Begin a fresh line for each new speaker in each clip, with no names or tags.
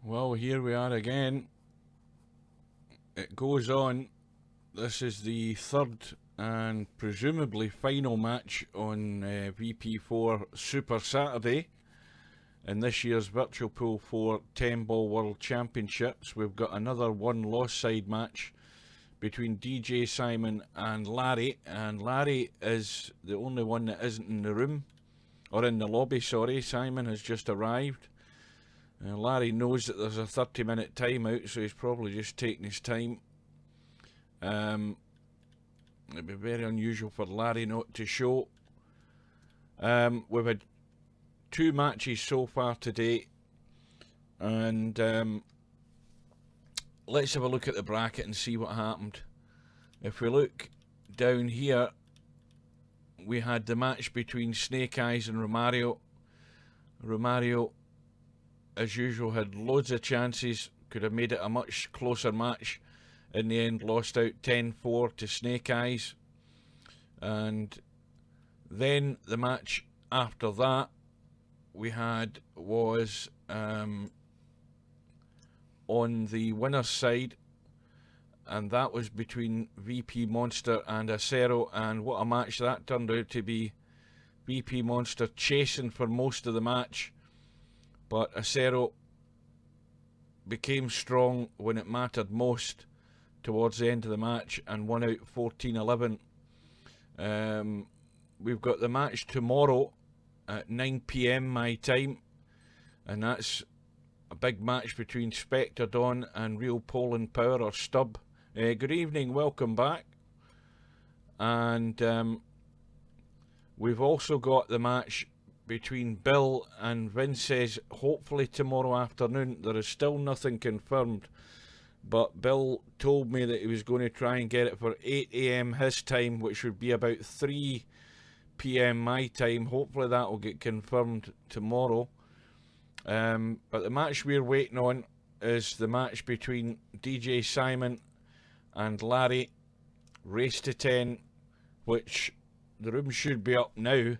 Well, here we are again. It goes on. This is the third and presumably final match on VP4 Super Saturday in this year's Virtual Pool 4 10 Ball World Championships. We've got another one loss side match between djsimon and Larry is the only one that isn't in the room, or in the lobby, sorry. Simon has just arrived. Larry knows that there's a 30-minute timeout, so he's probably just taking his time. It'd be very unusual for Larry not to show. We've had 2 matches so far today, and let's have a look at the bracket and see what happened. If we look down here, we had the match between Snake Eyes and Romario. Romario, as usual, had loads of chances, could have made it a much closer match. In the end, lost out 10-4 to Snake Eyes. And then the match after that we had was on the winner's side, and that was between VP Monster and Acero, and what a match that turned out to be. VP Monster chasing for most of the match, but Acero became strong when it mattered most towards the end of the match and won out 14-11. We've got the match tomorrow at 9 PM my time, and that's a big match between Spectre Dawn and Real Poland Power, or Stub. Good evening, welcome back. And we've also got the match between Bill and Vinces, hopefully tomorrow afternoon. There is still nothing confirmed, but Bill told me that he was going to try and get it for 8 AM his time, which would be about 3 PM my time. Hopefully that will get confirmed tomorrow. But the match we're waiting on is the match between djsimon and Larry, race to 10, which the room should be up now.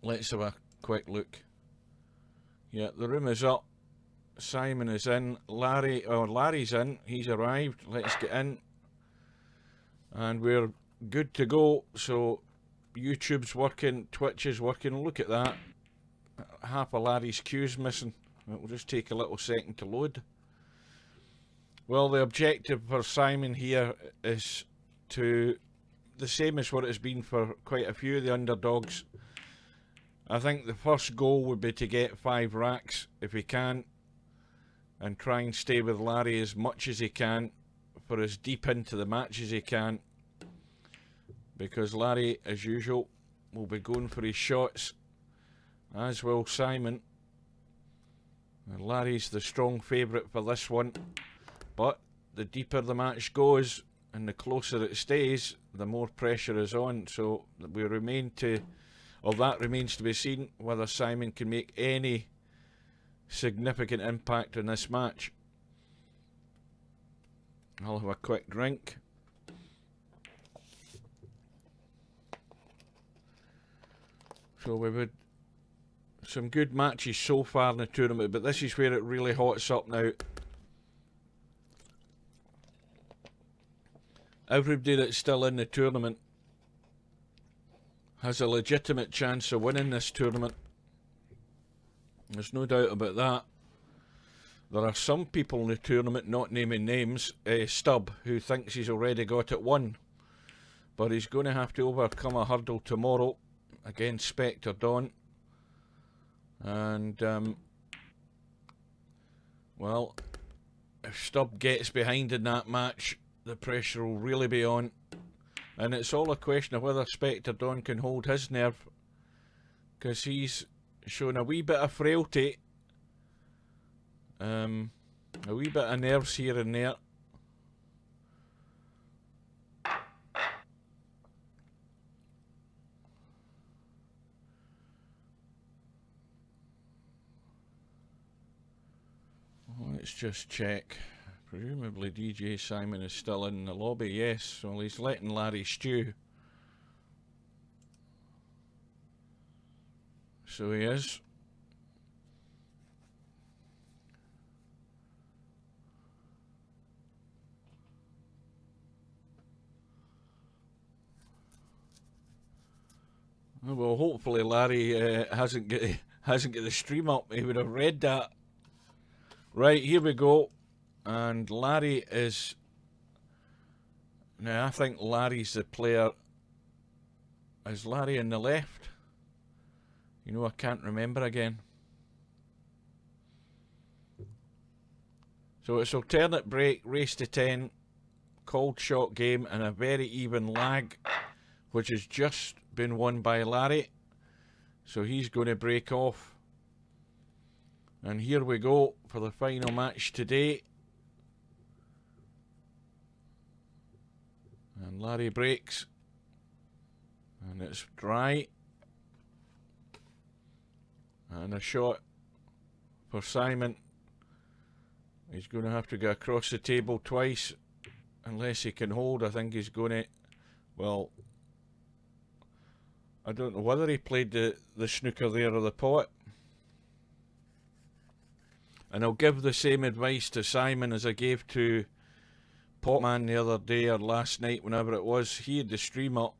Let's have a quick look. Yeah, the room is up. Simon is in. Larry's in. He's arrived. Let's get in. And we're good to go. So YouTube's working, Twitch is working. Look at that. Half of Larry's queue's missing. It will just take a little second to load. Well, the objective for Simon here is to the same as what it's been for quite a few of the underdogs. I think the first goal would be to get 5 racks if he can, and try and stay with Larry as much as he can for as deep into the match as he can, because Larry, as usual, will be going for his shots, as will Simon. And Larry's the strong favourite for this one, but the deeper the match goes and the closer it stays, the more pressure is on. So we remain to, or that remains to be seen, whether Simon can make any significant impact in this match. I'll have a quick drink. So we've had some good matches so far in the tournament, but this is where it really hots up now. Everybody that's still in the tournament has a legitimate chance of winning this tournament. There's no doubt about that. There are some people in the tournament, not naming names, Stub, who thinks he's already got it won. But he's going to have to overcome a hurdle tomorrow against Spectre Dawn. And, well, if Stub gets behind in that match, the pressure will really be on. And it's all a question of whether Spectre Dawn can hold his nerve, because he's shown a wee bit of frailty, a wee bit of nerves here and there. Let's just check. Presumably djsimon is still in the lobby. Yes, well, he's letting Larry stew. So he is. Well, hopefully Larry hasn't got the stream up. He would have read that. Right, here we go. And Larry is... Now, I think Larry's the player. Is Larry on the left? You know, I can't remember again. So it's alternate break, race to 10, cold shot game, and a very even lag, which has just been won by Larry. So he's going to break off. And here we go for the final match today. And Larry breaks. And it's dry. And a shot for Simon. He's going to have to go across the table twice. Unless he can hold, I think he's going to... Well, I don't know whether he played the snooker there or the pot. And I'll give the same advice to Simon as I gave to Potman the other day or last night, whenever it was. He had the stream up,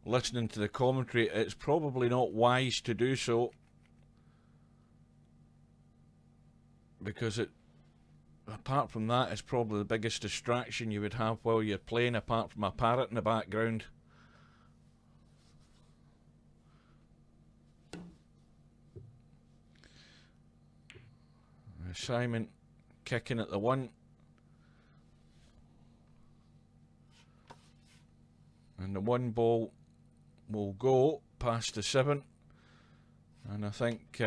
listening to the commentary. It's probably not wise to do so, because it, apart from that, it's probably the biggest distraction you would have while you're playing, apart from a parrot in the background. Simon kicking at the 1. And the 1 ball will go past the 7. And I think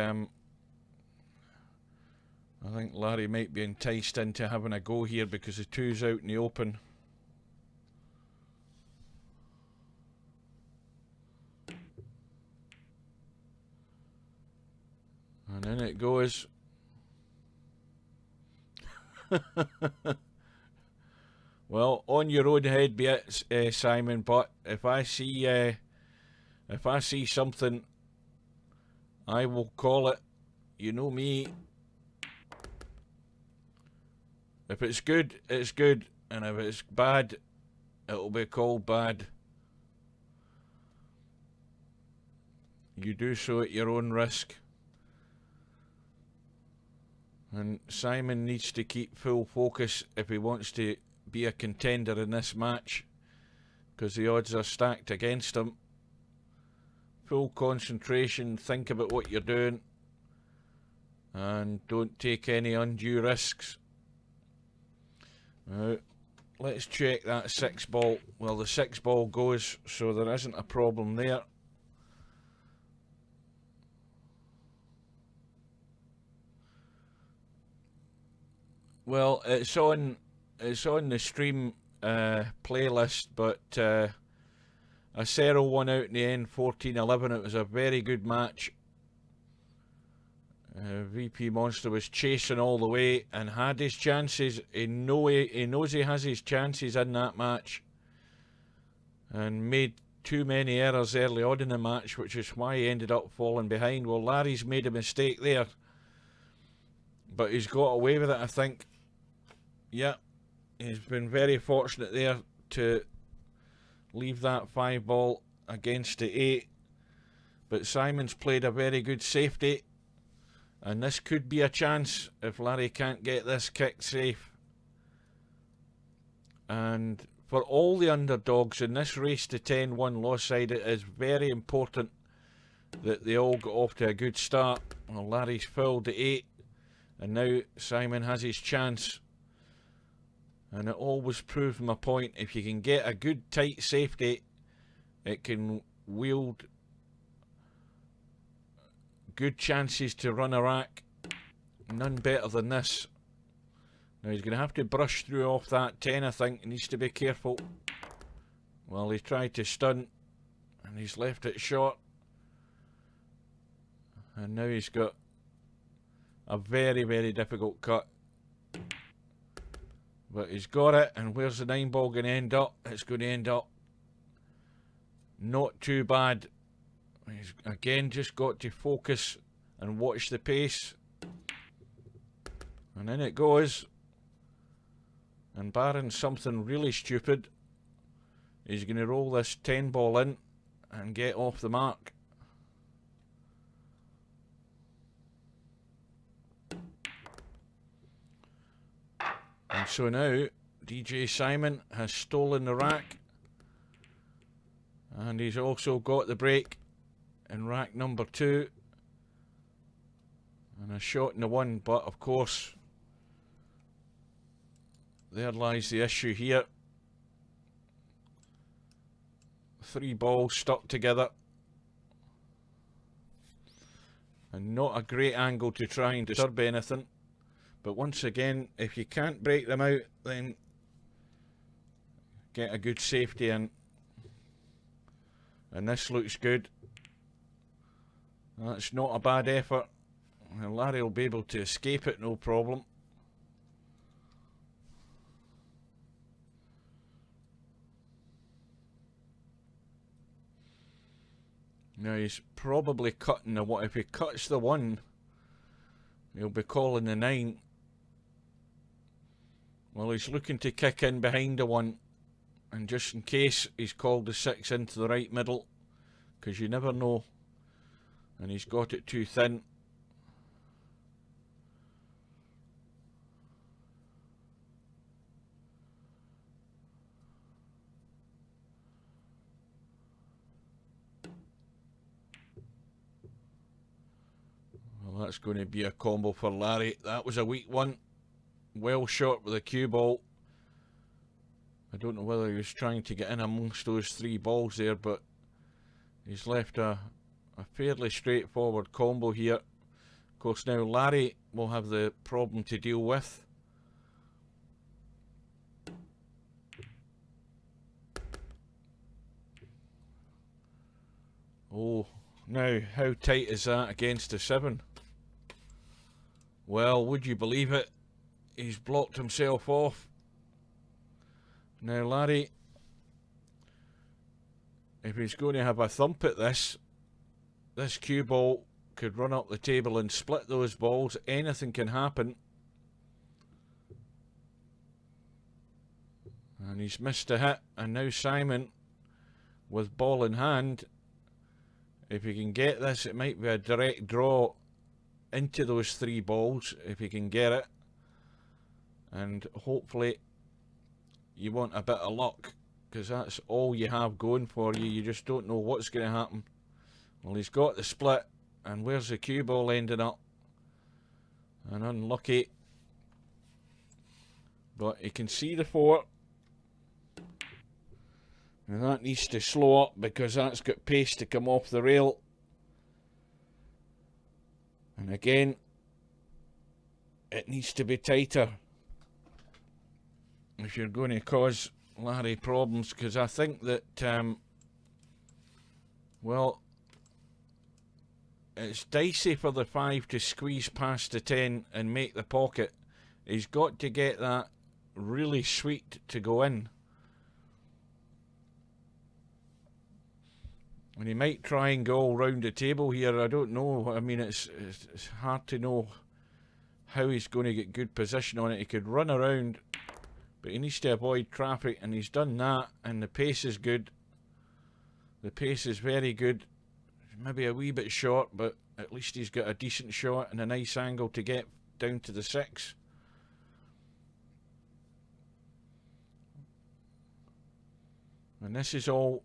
Larry might be enticed into having a go here because the 2's out in the open. And in it goes. Well, on your own head be it, Simon. But if I see something, I will call it. You know me. If it's good, it's good, and if it's bad, it'll be called bad. You do so at your own risk. And Simon needs to keep full focus if he wants to be a contender in this match, because the odds are stacked against him. Full concentration, think about what you're doing, and don't take any undue risks. Now, let's check that 6 ball. Well, the 6 ball goes, so there isn't a problem there. Well, it's on the stream playlist, but Acero won out in the end, 14-11. It was a very good match. VP Monster was chasing all the way and had his chances. He knows he has his chances in that match, and made too many errors early on in the match, which is why he ended up falling behind. Well, Larry's made a mistake there, but he's got away with it, I think. Yeah, he's been very fortunate there to leave that 5 ball against the 8. But Simon's played a very good safety, and this could be a chance if Larry can't get this kicked safe. And for all the underdogs in this race to 10 1-loss side, it is very important that they all got off to a good start. Well, Larry's filled the 8, and now Simon has his chance. And it always proves my point, if you can get a good tight safety, it can wield good chances to run a rack. None better than this. Now he's going to have to brush through off that 10, I think. He needs to be careful. Well, he tried to stun, and he's left it short. And now he's got a very, very difficult cut. But he's got it, and where's the 9 ball going to end up? It's going to end up not too bad. He's again just got to focus and watch the pace. And in it goes. And barring something really stupid, he's going to roll this 10 ball in and get off the mark. And so now djsimon has stolen the rack, and he's also got the break in rack number 2 and a shot in the 1, but of course there lies the issue here. 3 balls stuck together, and not a great angle to try and disturb anything. But once again, if you can't break them out, then get a good safety in. And this looks good. That's not a bad effort. And Larry will be able to escape it, no problem. Now he's probably cutting the 1. If he cuts the 1, he'll be calling the 9. Well, he's looking to kick in behind the 1, and just in case he's called the 6 into the right middle, because you never know. And he's got it too thin. Well, that's going to be a combo for Larry. That was a weak one. Well shot with a cue ball. I don't know whether he was trying to get in amongst those 3 balls there, but he's left a fairly straightforward combo here. Of course, now Larry will have the problem to deal with. Oh, now how tight is that against a 7? Well, would you believe it? He's blocked himself off. Now Larry, if he's going to have a thump at this cue ball could run up the table and split those balls. Anything can happen. And he's missed a hit, and now Simon with ball in hand, if he can get this, it might be a direct draw into those 3 balls if he can get it. And hopefully you want a bit of luck, because that's all you have going for you. You just don't know what's going to happen. Well, he's got the split, and where's the cue ball ending up? And unlucky, but he can see the 4, and that needs to slow up because that's got pace to come off the rail. And again, it needs to be tighter if you're going to cause Larry problems, because I think that well, it's dicey for the 5 to squeeze past the 10 and make the pocket. He's got to get that really sweet to go in. And he might try and go all round the table here. I don't know. I mean, it's hard to know how he's going to get good position on it. He could run around, but he needs to avoid traffic, and he's done that, and the pace is good. The pace is very good. Maybe a wee bit short, but at least he's got a decent shot and a nice angle to get down to the 6. And this is all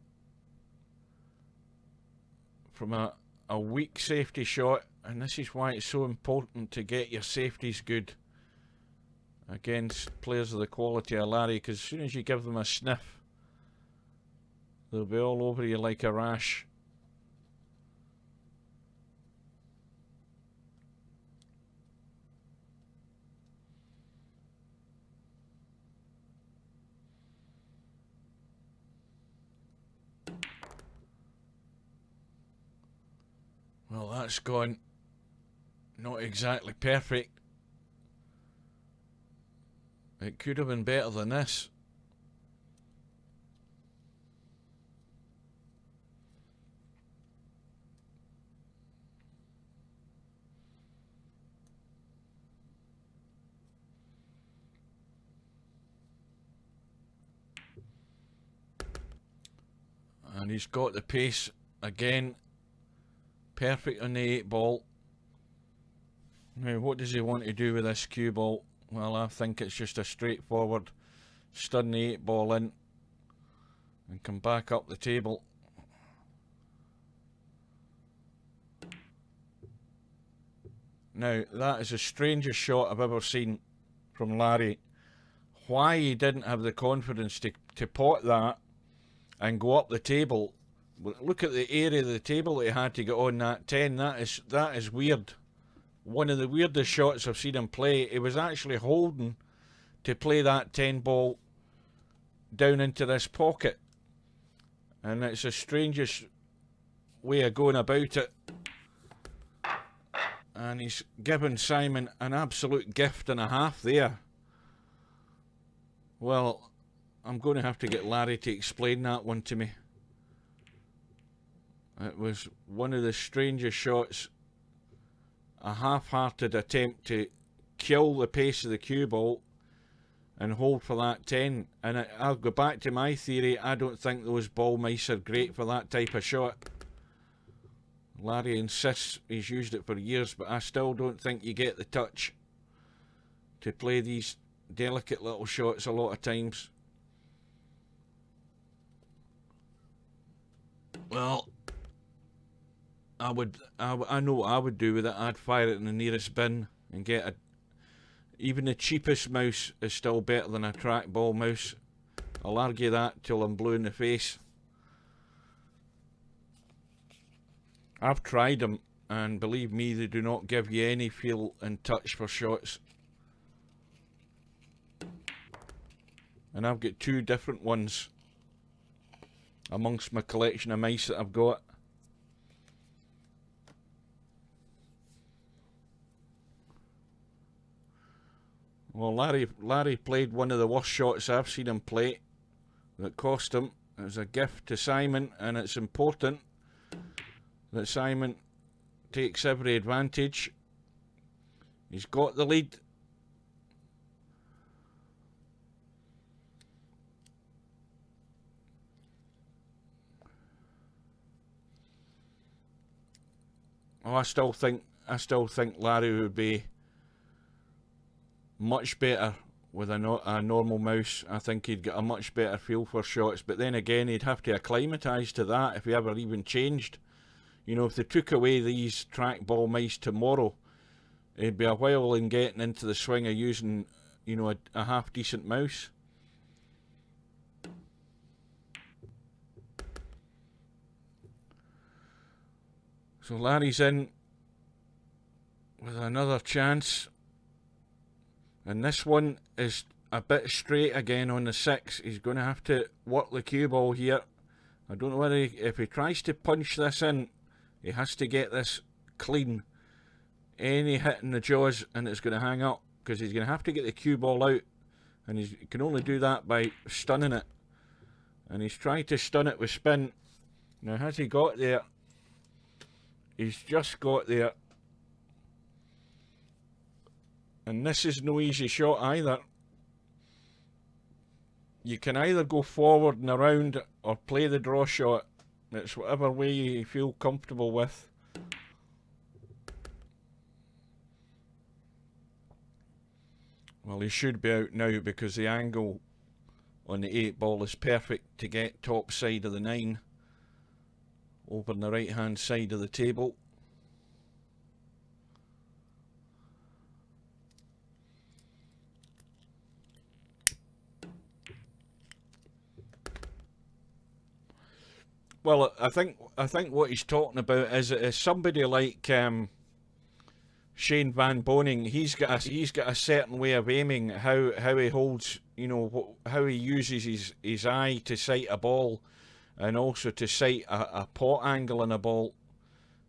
from a weak safety shot, and this is why it's so important to get your safeties good against players of the quality of Larry, because as soon as you give them a sniff, they'll be all over you like a rash. Well, that's gone not exactly perfect. It could have been better than this. And he's got the pace again. Perfect on the 8 ball. Now, what does he want to do with this cue ball? Well, I think it's just a straightforward stun the 8 ball in and come back up the table. Now, that is the strangest shot I've ever seen from Larry. Why he didn't have the confidence to pot that and go up the table. Look at the area of the table that he had to get on that 10. That is weird. One of the weirdest shots I've seen him play. He was actually holding to play that 10 ball down into this pocket. And it's the strangest way of going about it. And he's given Simon an absolute gift and a half there. Well, I'm going to have to get Larry to explain that one to me. It was one of the strangest shots. A half-hearted attempt to kill the pace of the cue ball and hold for that 10. And I'll go back to my theory. I don't think those ball mice are great for that type of shot. Larry insists he's used it for years, but I still don't think you get the touch to play these delicate little shots a lot of times. Well, I know what I would do with it. I'd fire it in the nearest bin and get a... Even the cheapest mouse is still better than a trackball mouse. I'll argue that till I'm blue in the face. I've tried them, and believe me, they do not give you any feel and touch for shots. And I've got 2 different ones amongst my collection of mice that I've got. Well, Larry played one of the worst shots I've seen him play that cost him. It was a gift to Simon, and it's important that Simon takes every advantage. He's got the lead. Oh, I still think Larry would be much better with a normal mouse. I think he'd get a much better feel for shots, but then again he'd have to acclimatise to that if he ever even changed. You know, if they took away these trackball mice tomorrow, it'd be a while in getting into the swing of using, you know, a half decent mouse. So Larry's in with another chance. And this one is a bit straight again on the 6. He's going to have to work the cue ball here. I don't know whether if he tries to punch this in, he has to get this clean. Any hit in the jaws and it's going to hang up, because he's going to have to get the cue ball out. And he can only do that by stunning it. And he's trying to stun it with spin. Now, has he got there? He's just got there. And this is no easy shot either. You can either go forward and around or play the draw shot. It's whatever way you feel comfortable with. Well, he should be out now because the angle on the 8 ball is perfect to get top side of the 9 over on the right hand side of the table. Well, I think what he's talking about is somebody like Shane Van Boning. He's got a certain way of aiming, how he holds, you know, how he uses his eye to sight a ball, and also to sight a pot angle on a ball.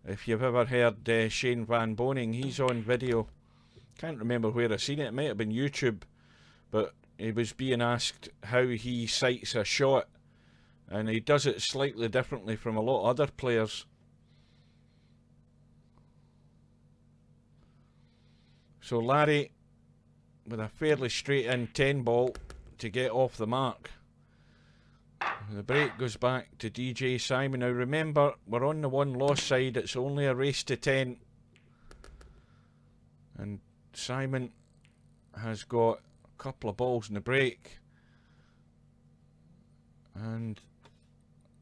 If you've ever heard Shane Van Boning, he's on video. Can't remember where I seen it. It might have been YouTube, but he was being asked how he sights a shot. And he does it slightly differently from a lot of other players. So Larry, with a fairly straight in 10 ball to get off the mark. The break goes back to djsimon. Now remember, we're on the one loss side. It's only a race to 10. And Simon has got a couple of balls in the break. And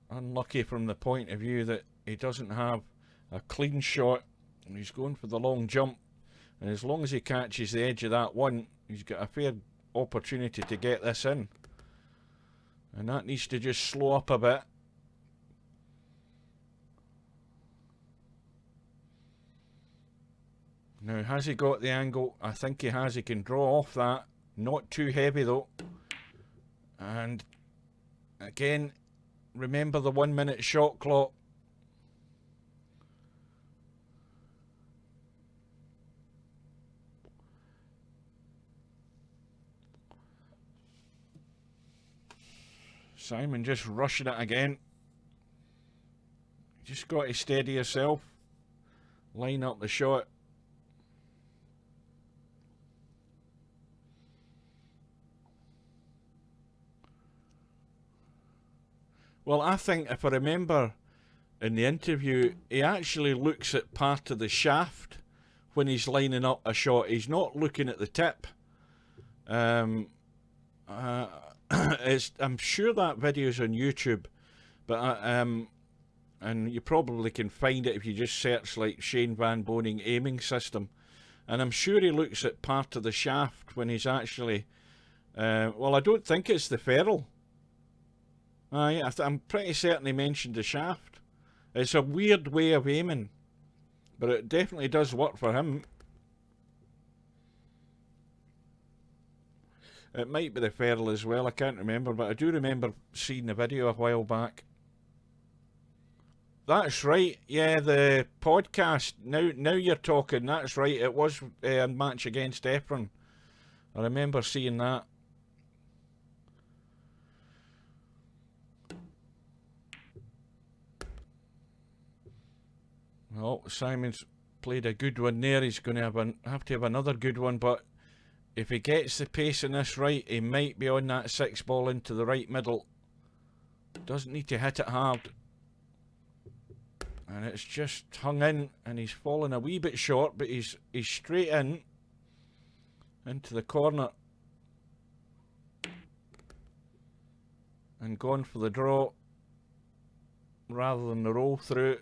unlucky from the point of view that he doesn't have a clean shot. And he's going for the long jump. And as long as he catches the edge of that one, he's got a fair opportunity to get this in. And that needs to just slow up a bit. Now, has he got the angle? I think he has. He can draw off that. Not too heavy though. And again, remember the 1 minute shot clock. Simon just rushing it again. Just got to steady yourself. Line up the shot. Well, I think if I remember in the interview, he actually looks at part of the shaft when he's lining up a shot. He's not looking at the tip. I'm sure that video's on YouTube, but and you probably can find it if you just search like Shane Van Boning aiming system. And I'm sure he looks at part of the shaft when he's actually. Well, I don't think it's the ferrule. Yeah, I'm pretty certain he mentioned the shaft. It's a weird way of aiming, but it definitely does work for him. It might be the ferrule as well, I can't remember, but I do remember seeing the video a while back. That's right, yeah, the podcast, now you're talking, that's right, it was a match against Efron. I remember seeing that. Well, Simon's played a good one there. He's going to have to have another good one, but if he gets the pace in this right, he might be on that 6 ball into the right middle. Doesn't need to hit it hard. And it's just hung in, and he's fallen a wee bit short, but he's straight in into the corner and gone for the draw rather than the roll through.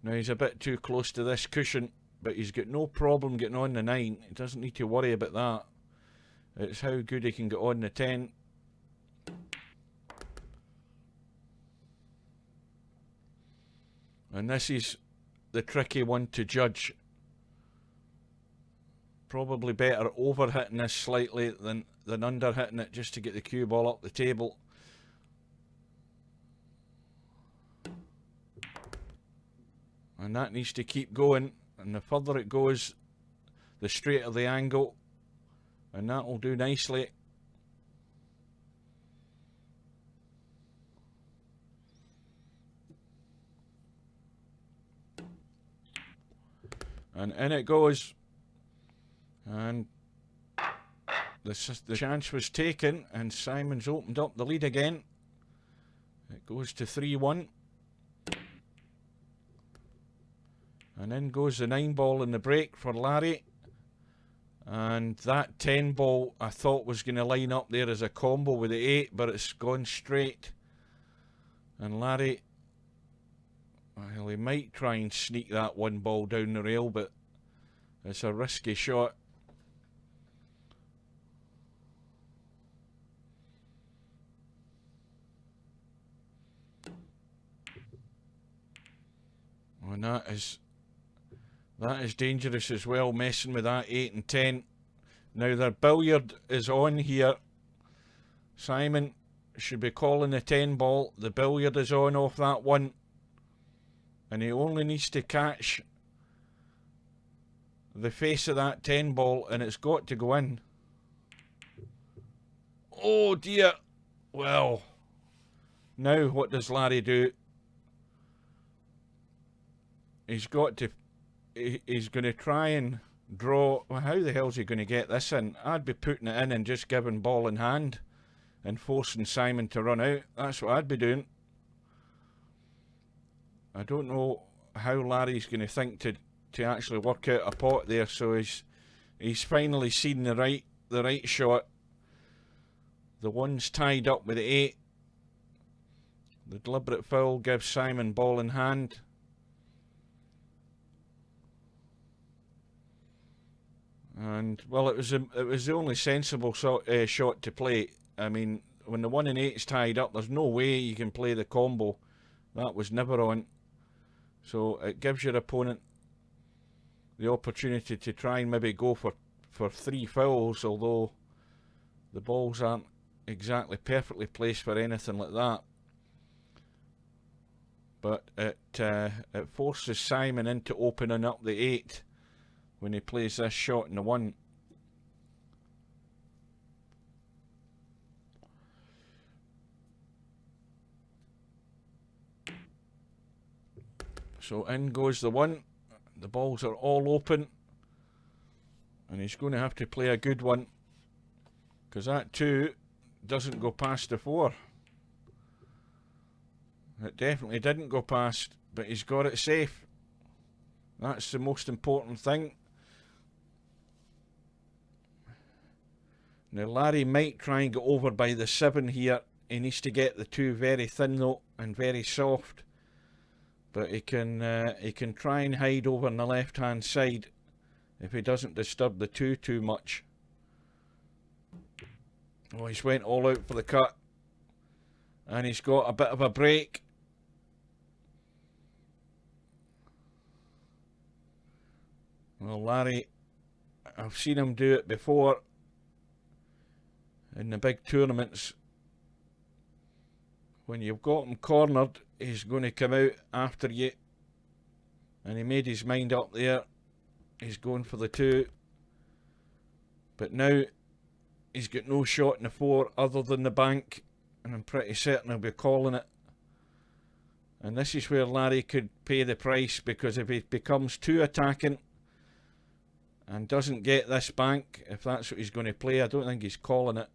Now he's a bit too close to this cushion, but he's got no problem getting on the 9. He doesn't need to worry about that. It's how good he can get on the 10. And this is the tricky one to judge. Probably better over hitting this slightly than under hitting it, just to get the cue ball up the table. And that needs to keep going, and the further it goes, the straighter the angle, and that will do nicely. And in it goes, and the chance was taken, and Simon's opened up the lead again. It goes to 3-1. And in goes the 9 ball in the break for Larry. And that 10 ball I thought was going to line up there as a combo with the 8, but it's gone straight. And Larry, well, he might try and sneak that 1 ball down the rail, but it's a risky shot. And that is dangerous as well, messing with that 8 and 10. Now their billiard is on here. Simon should be calling the 10 ball. The billiard is on off that 1. And he only needs to catch the face of that 10 ball, and it's got to go in. Oh dear. Well, now what does Larry do? He's got to... He's going to try and draw. Well, how the hell is he going to get this in? I'd be putting it in and just giving ball in hand and forcing Simon to run out. That's what I'd be doing. I don't know how Larry's going to think to actually work out a pot there. So he's finally seen the right shot. The one's tied up with the 8. The deliberate foul gives Simon ball in hand. And well, it was the only sensible shot to play. I mean, when the 1 and 8 is tied up, there's no way you can play the combo. That was never on. So it gives your opponent the opportunity to try and maybe go for 3 fouls, although the balls aren't exactly perfectly placed for anything like that. But it forces Simon into opening up the 8 when he plays this shot in the 1. So in goes the 1. The balls are all open, and he's going to have to play a good one, because that 2 doesn't go past the 4. It definitely didn't go past, but he's got it safe. That's the most important thing. Now Larry might try and get over by the 7 here. He needs to get the 2 very thin though, and very soft. But he can try and hide over on the left hand side if he doesn't disturb the 2 too much. Oh, he's went all out for the cut, and he's got a bit of a break. Well, Larry, I've seen him do it before in the big tournaments. When you've got him cornered, he's going to come out after you, and he made his mind up there. He's going for the 2, but now he's got no shot in the 4 other than the bank, and I'm pretty certain he'll be calling it. And this is where Larry could pay the price, because if he becomes too attacking and doesn't get this bank, if that's what he's going to play, I don't think he's calling it.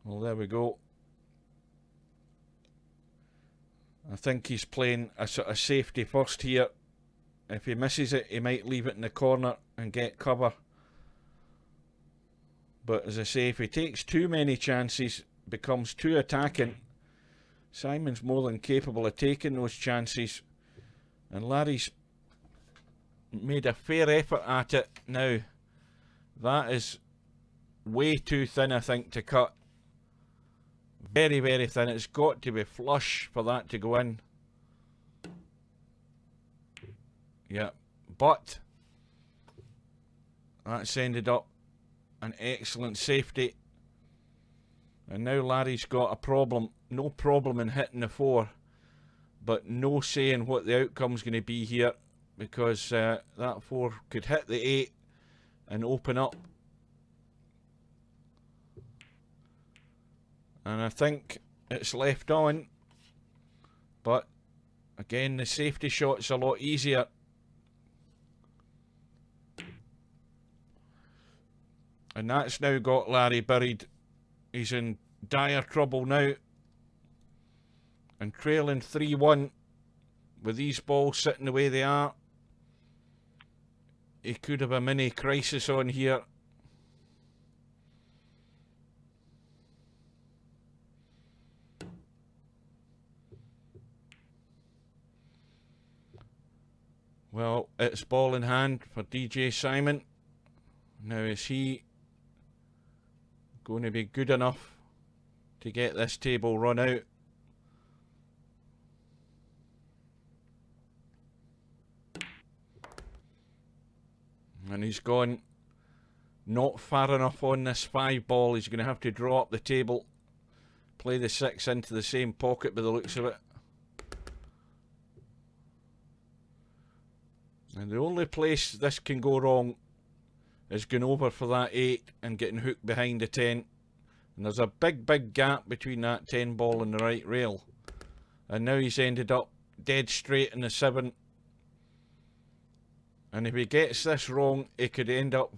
Well, there we go. I think he's playing a sort of safety first here. If he misses it, he might leave it in the corner and get cover. But as I say, if he takes too many chances, becomes too attacking, Simon's more than capable of taking those chances. And Larry's made a fair effort at it now. That is way too thin, I think, to cut. Very, very thin. It's got to be flush for that to go in. Yeah, but that's ended up an excellent safety. And now Larry's got a problem. No problem in hitting the 4, but no saying what the outcome's going to be here, because that 4 could hit the 8 and open up. And I think it's left on, but again, the safety shot's a lot easier. And that's now got Larry buried. He's in dire trouble now, and trailing 3-1 with these balls sitting the way they are. He could have a mini crisis on here. Well, it's ball in hand for djsimon. Now, is he going to be good enough to get this table run out? And he's gone not far enough on this 5 ball. He's going to have to draw up the table, play the 6 into the same pocket by the looks of it. And the only place this can go wrong is going over for that 8 and getting hooked behind the 10. And there's a big, big gap between that 10 ball and the right rail. And now he's ended up dead straight in the 7. And if he gets this wrong, he could end up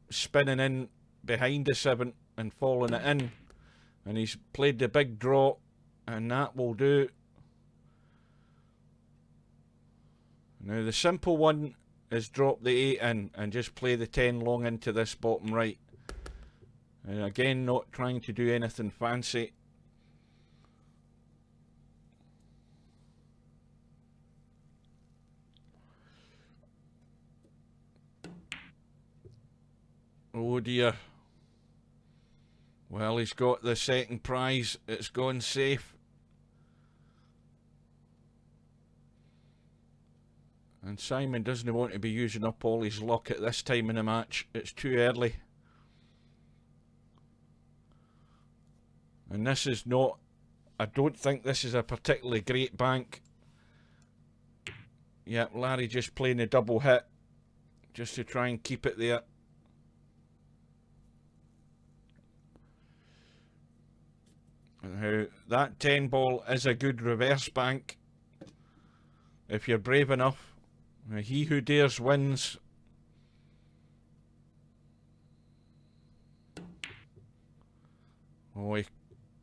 spinning in behind the 7 and falling it in. And he's played the big draw, and that will do. Now the simple one is drop the 8 in and just play the 10 long into this bottom right. And again, not trying to do anything fancy. Oh dear. Well, he's got the second prize. It's gone safe. And Simon doesn't want to be using up all his luck at this time in the match. It's too early. And this is not... I don't think this is a particularly great bank. Yep, Larry just playing a double hit. Just to try and keep it there. Now, that 10 ball is a good reverse bank. If you're brave enough. Now, he who dares wins. Oh,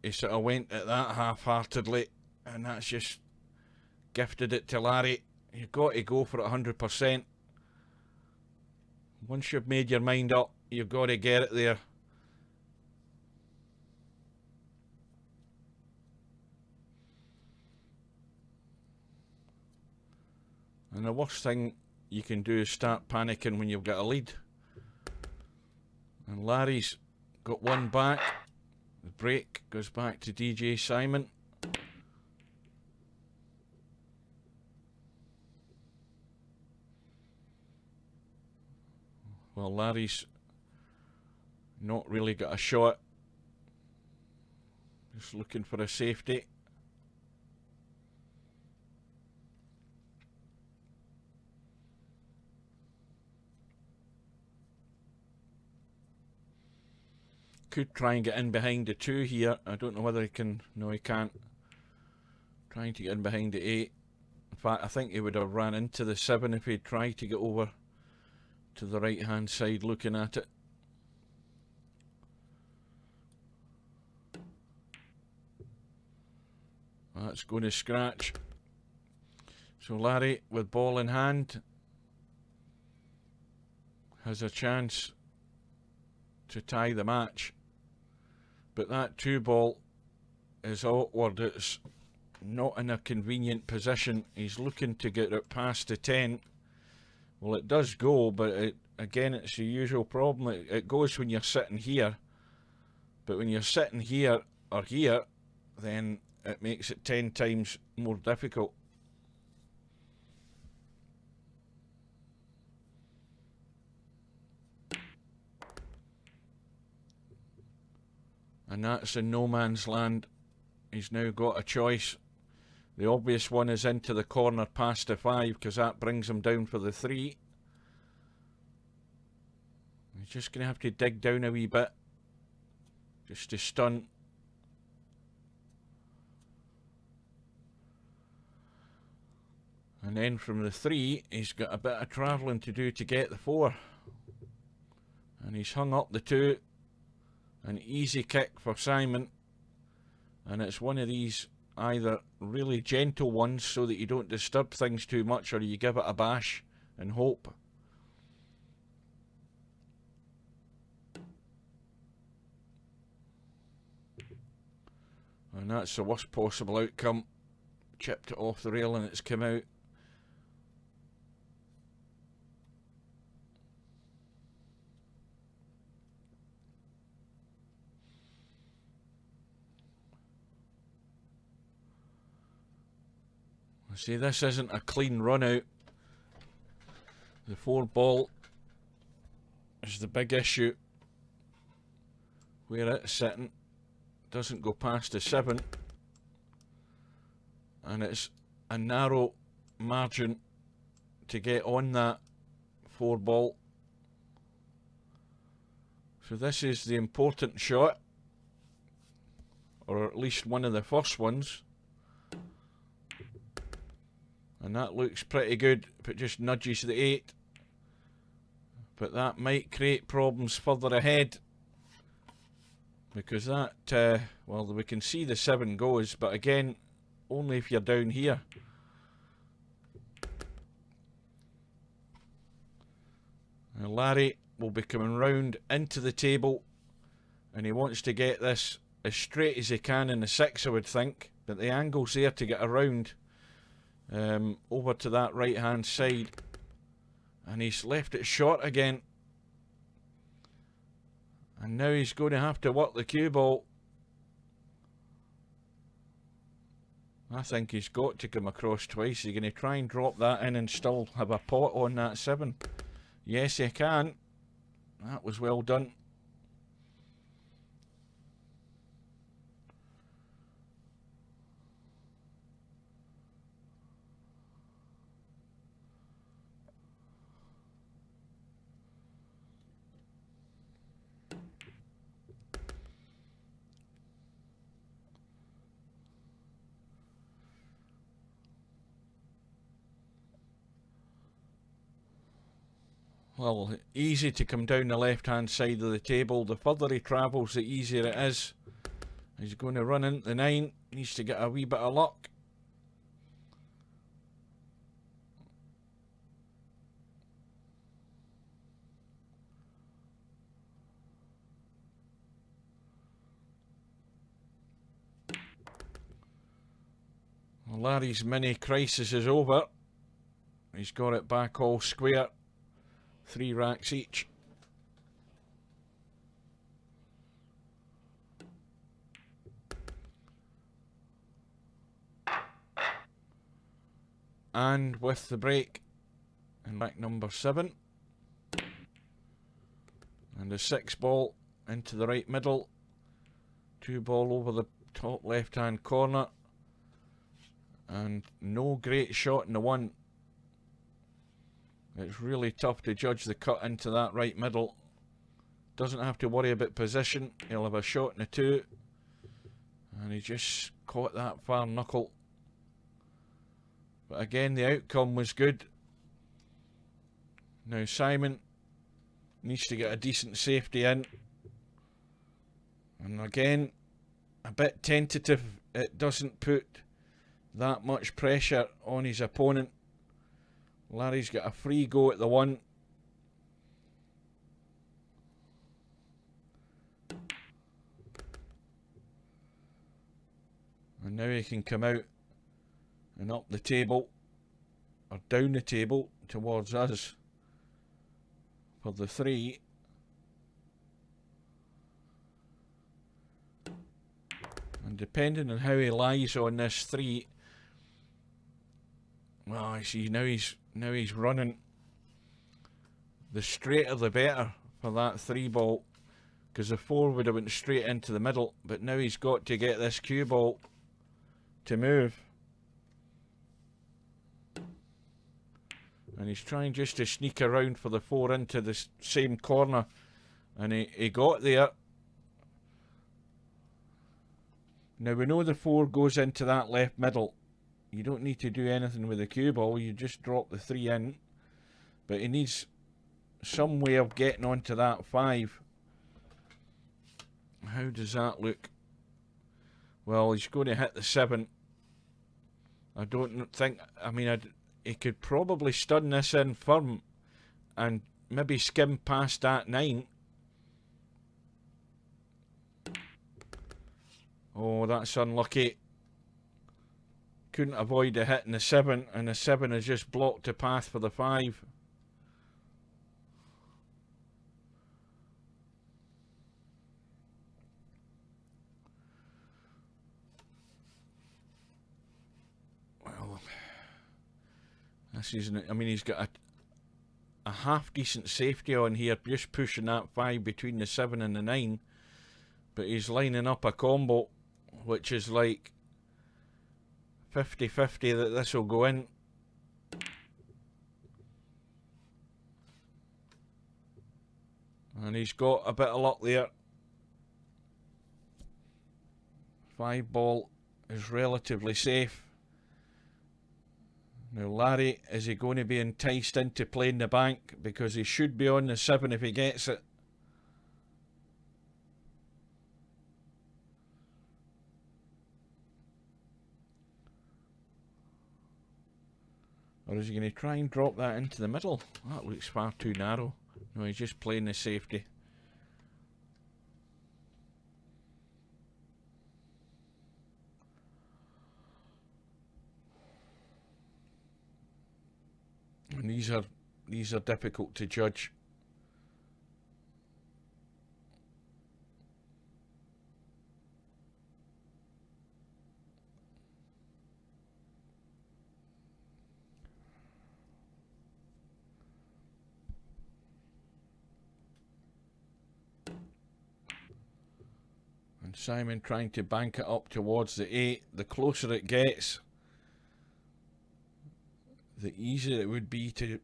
he sort of went at that half-heartedly. And that's just gifted it to Larry. You've got to go for it 100%. Once you've made your mind up, you've got to get it there. And the worst thing you can do is start panicking when you've got a lead. And Larry's got one back. The break goes back to djsimon. Well, Larry's not really got a shot. Just looking for a safety. Could try and get in behind the 2 here. I don't know whether he can. No, he can't. Trying to get in behind the 8. In fact, I think he would have ran into the 7 if he'd tried to get over to the right hand side looking at it. That's going to scratch. So Larry, with ball in hand, has a chance to tie the match. But that 2 ball is awkward. It's not in a convenient position. He's looking to get it past the 10. Well, it does go, but again, it's the usual problem. It goes when you're sitting here. But when you're sitting here or here, then it makes it 10 times more difficult. And that's in no man's land. He's now got a choice. The obvious one is into the corner past the 5, because that brings him down for the 3. He's just going to have to dig down a wee bit. Just to stun. And then from the 3, he's got a bit of travelling to do to get the 4. And he's hung up the 2. An easy kick for Simon. And it's one of these either really gentle ones so that you don't disturb things too much, or you give it a bash and hope. And that's the worst possible outcome. Chipped it off the rail and it's come out. See, this isn't a clean run out. The 4 ball is the big issue. Where it's sitting doesn't go past the 7. And it's a narrow margin to get on that 4 ball. So this is the important shot. Or at least one of the first ones. And that looks pretty good if it just nudges the 8. But that might create problems further ahead. because that, well, we can see the 7 goes, but again, only if you're down here. Now Larry will be coming round into the table, and he wants to get this as straight as he can in the 6, I would think, but the angle's there to get around over to that right hand side, and he's left it short again. And now he's going to have to work the cue ball. I think he's got to come across twice. He's going to try and drop that in and still have a pot on that 7. Yes, he can. That was well done. Well, easy to come down the left-hand side of the table. The further he travels, the easier it is. He's going to run into the 9. Needs to get a wee bit of luck. Well, Larry's mini crisis is over. He's got it back all square. 3 racks each. And with the break in rack number 7. And the 6 ball into the right middle. 2 ball over the top left hand corner. And no great shot in the 1. It's really tough to judge the cut into that right middle. Doesn't have to worry about position. He'll have a shot in the 2. And he just caught that far knuckle. But again, the outcome was good. Now Simon needs to get a decent safety in. And again, a bit tentative. It doesn't put that much pressure on his opponent. Larry's got a free go at the 1. And now he can come out and up the table, or down the table towards us for the 3. And depending on how he lies on this 3, well, I see now he's running. The straighter the better for that 3 ball, because the 4 would have went straight into the middle, but now he's got to get this cue ball to move. And he's trying just to sneak around for the 4 into the same corner, and he got there. Now we know the 4 goes into that left middle. You don't need to do anything with the cue ball, you just drop the 3 in. But he needs some way of getting onto that 5. How does that look? Well, he's going to hit the 7. I don't think, I mean, he could probably stun this in firm and maybe skim past that 9. Oh, that's unlucky. Couldn't avoid the hit in the 7, and the 7 has just blocked the path for the 5. Well, this isn't it. I mean, he's got a half decent safety on here, just pushing that 5 between the 7 and the 9. But he's lining up a combo, which is like 50-50 that this will go in. And he's got a bit of luck there. 5 ball is relatively safe. Now Larry, is he going to be enticed into playing the bank? Because he should be on the 7 if he gets it. Or is he going to try and drop that into the middle? That looks far too narrow. No, he's just playing the safety. And these are difficult to judge. And Simon trying to bank it up towards the 8. The closer it gets, the easier it would be to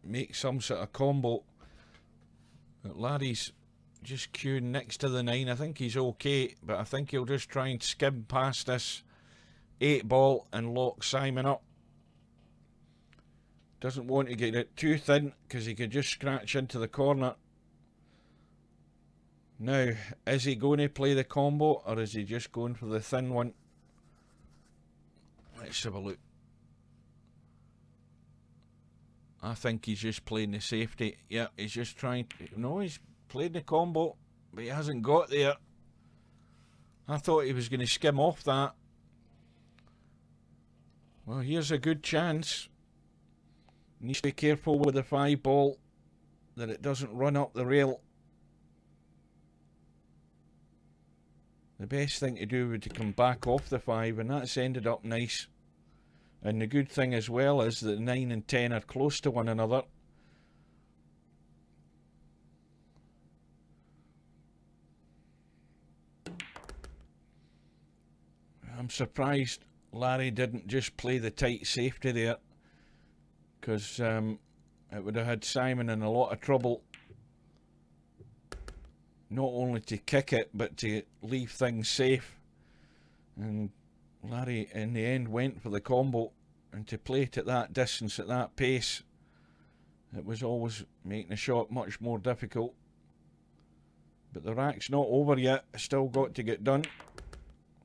make some sort of combo. But Larry's just queuing next to the 9. I think he's okay, but I think he'll just try and skim past this 8 ball and lock Simon up. Doesn't want to get it too thin because he could just scratch into the corner. Now, is he going to play the combo or is he just going for the thin one? Let's have a look. I think he's just playing the safety. Yeah, he's just trying to... No, he's played the combo, but he hasn't got there. I thought he was going to skim off that. Well, here's a good chance. Needs to be careful with the 5 ball that it doesn't run up the rail. The best thing to do would to come back off the 5, and that's ended up nice. And the good thing as well is that 9 and 10 are close to one another. I'm surprised Larry didn't just play the tight safety there, because it would have had Simon in a lot of trouble. Not only to kick it, but to leave things safe. And Larry in the end went for the combo, and to play it at that distance, at that pace, it was always making the shot much more difficult. But the rack's not over yet, still got to get done.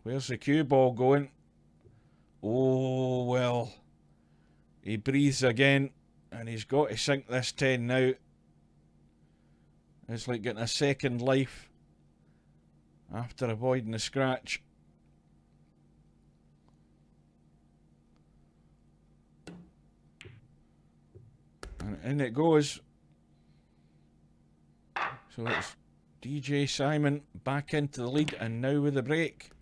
Where's the cue ball going? Oh well, he breathes again, and he's got to sink this 10 now. It's like getting a second life after avoiding the scratch. And in it goes. So it's djsimon back into the lead, and now with the break.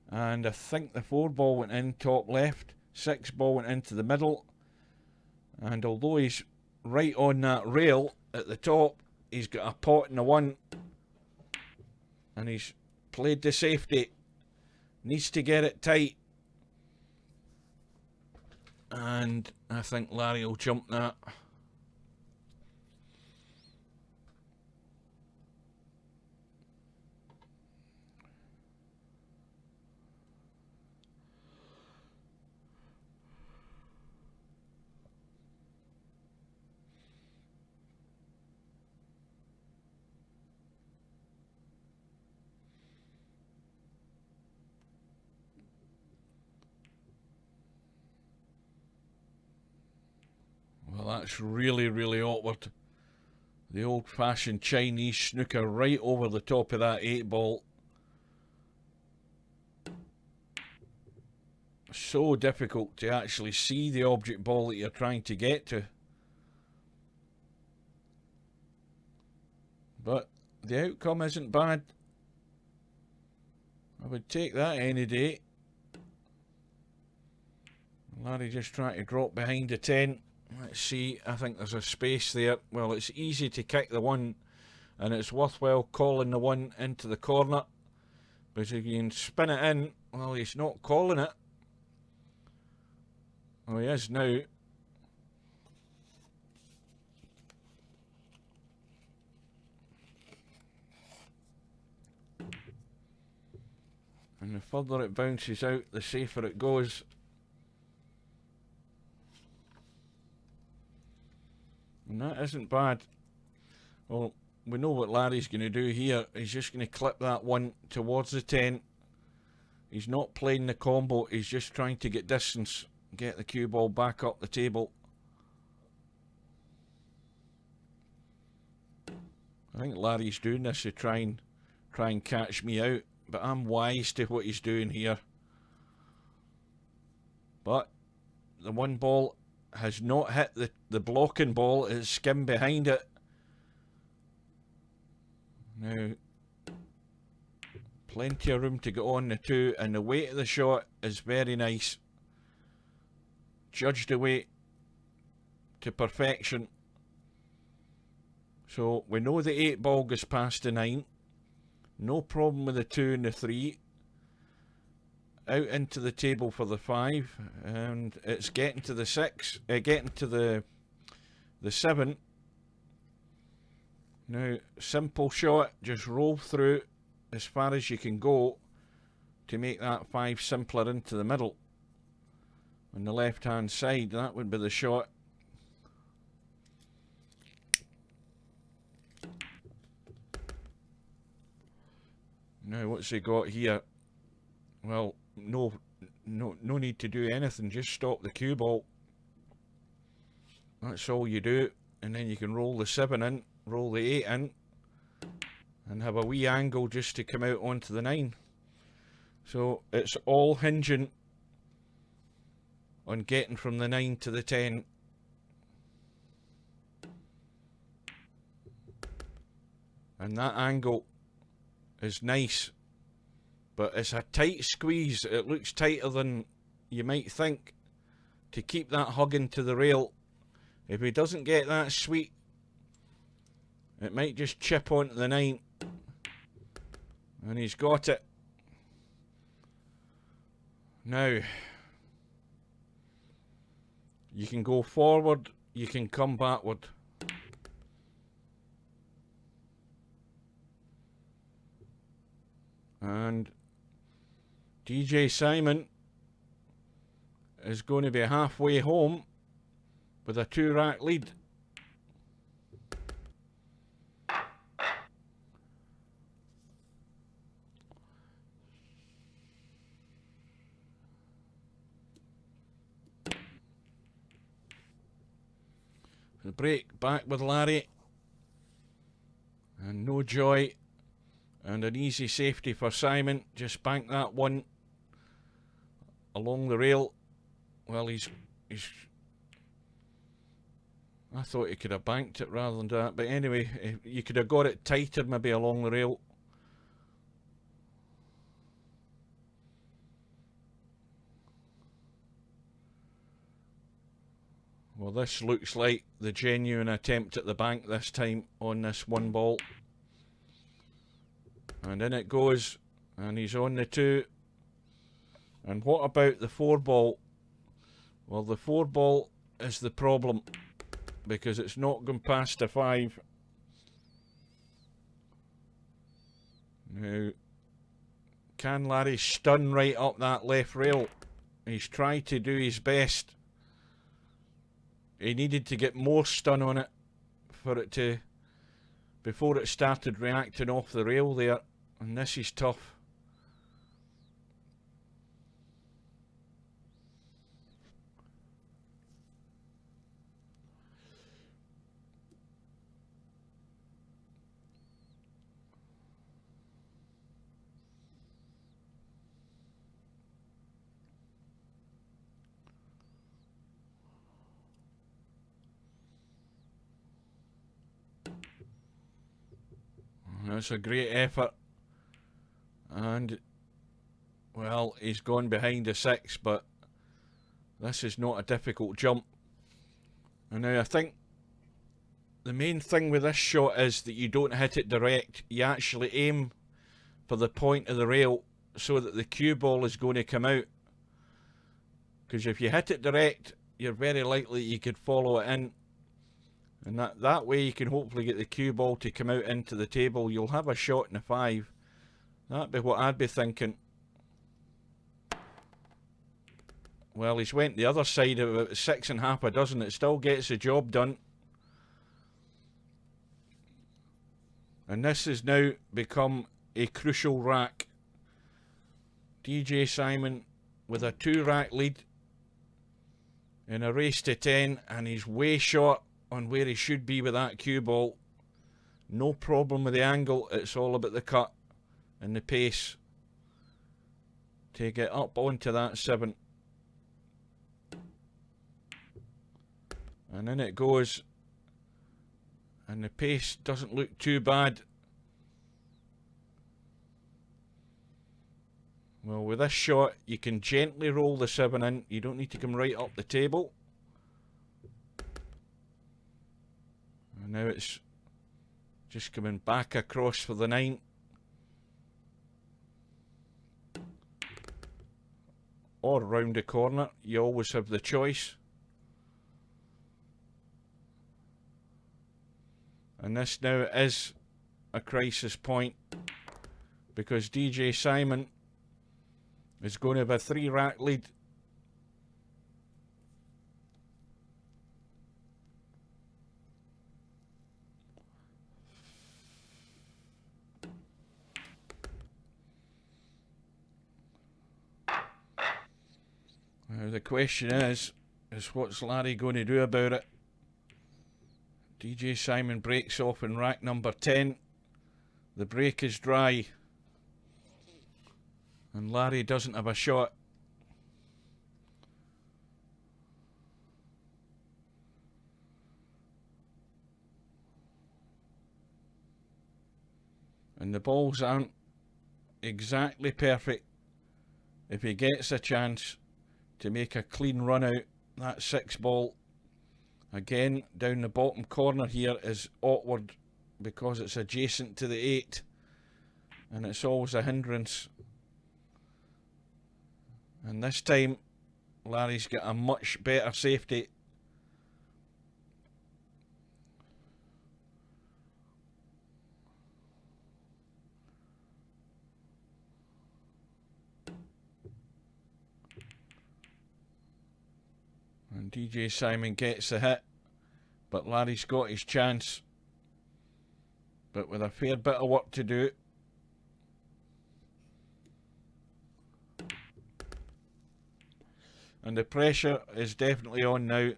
And I think the 4 ball went in top left, 6 ball went into the middle. And although he's right on that rail at the top, he's got a pot in the 1. And he's played the safety. Needs to get it tight. And I think Larry will jump that. Well, that's really, really awkward. The old-fashioned Chinese snooker right over the top of that 8 ball. So difficult to actually see the object ball that you're trying to get to. But the outcome isn't bad. I would take that any day. Larry just trying to drop behind the 10. Let's see, I think there's a space there. Well, it's easy to kick the 1, and it's worthwhile calling the 1 into the corner. But if you can spin it in, well, he's not calling it. Oh, he is now. And the further it bounces out, the safer it goes. And that isn't bad. Well, we know what Larry's going to do here. He's just going to clip that 1 towards the 10. He's not playing the combo. He's just trying to get distance, get the cue ball back up the table. I think Larry's doing this to try and catch me out, but I'm wise to what he's doing here. But the one ball has not hit the blocking ball, it's skimmed behind it. Now, plenty of room to get on the 2, and the weight of the shot is very nice. Judged away to perfection. So we know the 8 ball goes past the 9. No problem with the 2 and the 3. Out into the table for the 5, and it's getting to the 6, getting to the 7. Now, simple shot, just roll through as far as you can go to make that 5 simpler into the middle. On the left hand side, that would be the shot. Now, what's he got here? Well, no need to do anything, just stop the cue ball. That's all you do, and then you can roll the 7 in, roll the 8 in, and have a wee angle just to come out onto the 9. So it's all hinging on getting from the 9 to the 10. And that angle is nice, but it's a tight squeeze. It looks tighter than you might think to keep that hugging to the rail. If he doesn't get that sweet, it might just chip onto the 9. And he's got it. Now, you can go forward, you can come backward. And djsimon is going to be halfway home with a 2-rack lead. The break back with Larry, and no joy, and an easy safety for Simon. Just bank that one along the rail. Well, he's I thought he could have banked it rather than that, but anyway, you could have got it tighter maybe along the rail. Well, this looks like the genuine attempt at the bank this time on this 1 ball. And in it goes, and he's on the 2. And what about the 4 ball? Well, the 4 ball is the problem, because it's not going past the 5. Now, can Larry stun right up that left rail? He's tried to do his best. He needed to get more stun on it for it to, before it started reacting off the rail there, and this is tough. That's a great effort, and well, he's gone behind the 6, but this is not a difficult jump. And now I think the main thing with this shot is that you don't hit it direct. You actually aim for the point of the rail so that the cue ball is going to come out, because if you hit it direct, you're very likely you could follow it in. And that way you can hopefully get the cue ball to come out into the table. You'll have a shot in a 5. That'd be what I'd be thinking. Well, he's went the other side of about 6 1/2 a dozen. It still gets the job done. And this has now become a crucial rack. djsimon with a 2-rack lead in a race to 10, and he's way short on where he should be with that cue ball. No problem with the angle, it's all about the cut and the pace to get up onto that 7. And in it goes, and the pace doesn't look too bad. Well, with this shot, you can gently roll the 7 in. You don't need to come right up the table. And now it's just coming back across for the 9. Or round the corner. You always have the choice. And this now is a crisis point, because djsimon is going to have a 3-rack lead. Now the question is what's Larry going to do about it? djsimon breaks off in rack number 10. The break is dry. And Larry doesn't have a shot. And the balls aren't exactly perfect. If he gets a chance to make a clean run out, that 6 ball, again, down the bottom corner here is awkward because it's adjacent to the 8. And it's always a hindrance. And this time, Larry's got a much better safety. And djsimon gets the hit, but Larry's got his chance. But with a fair bit of work to do. And the pressure is definitely on now.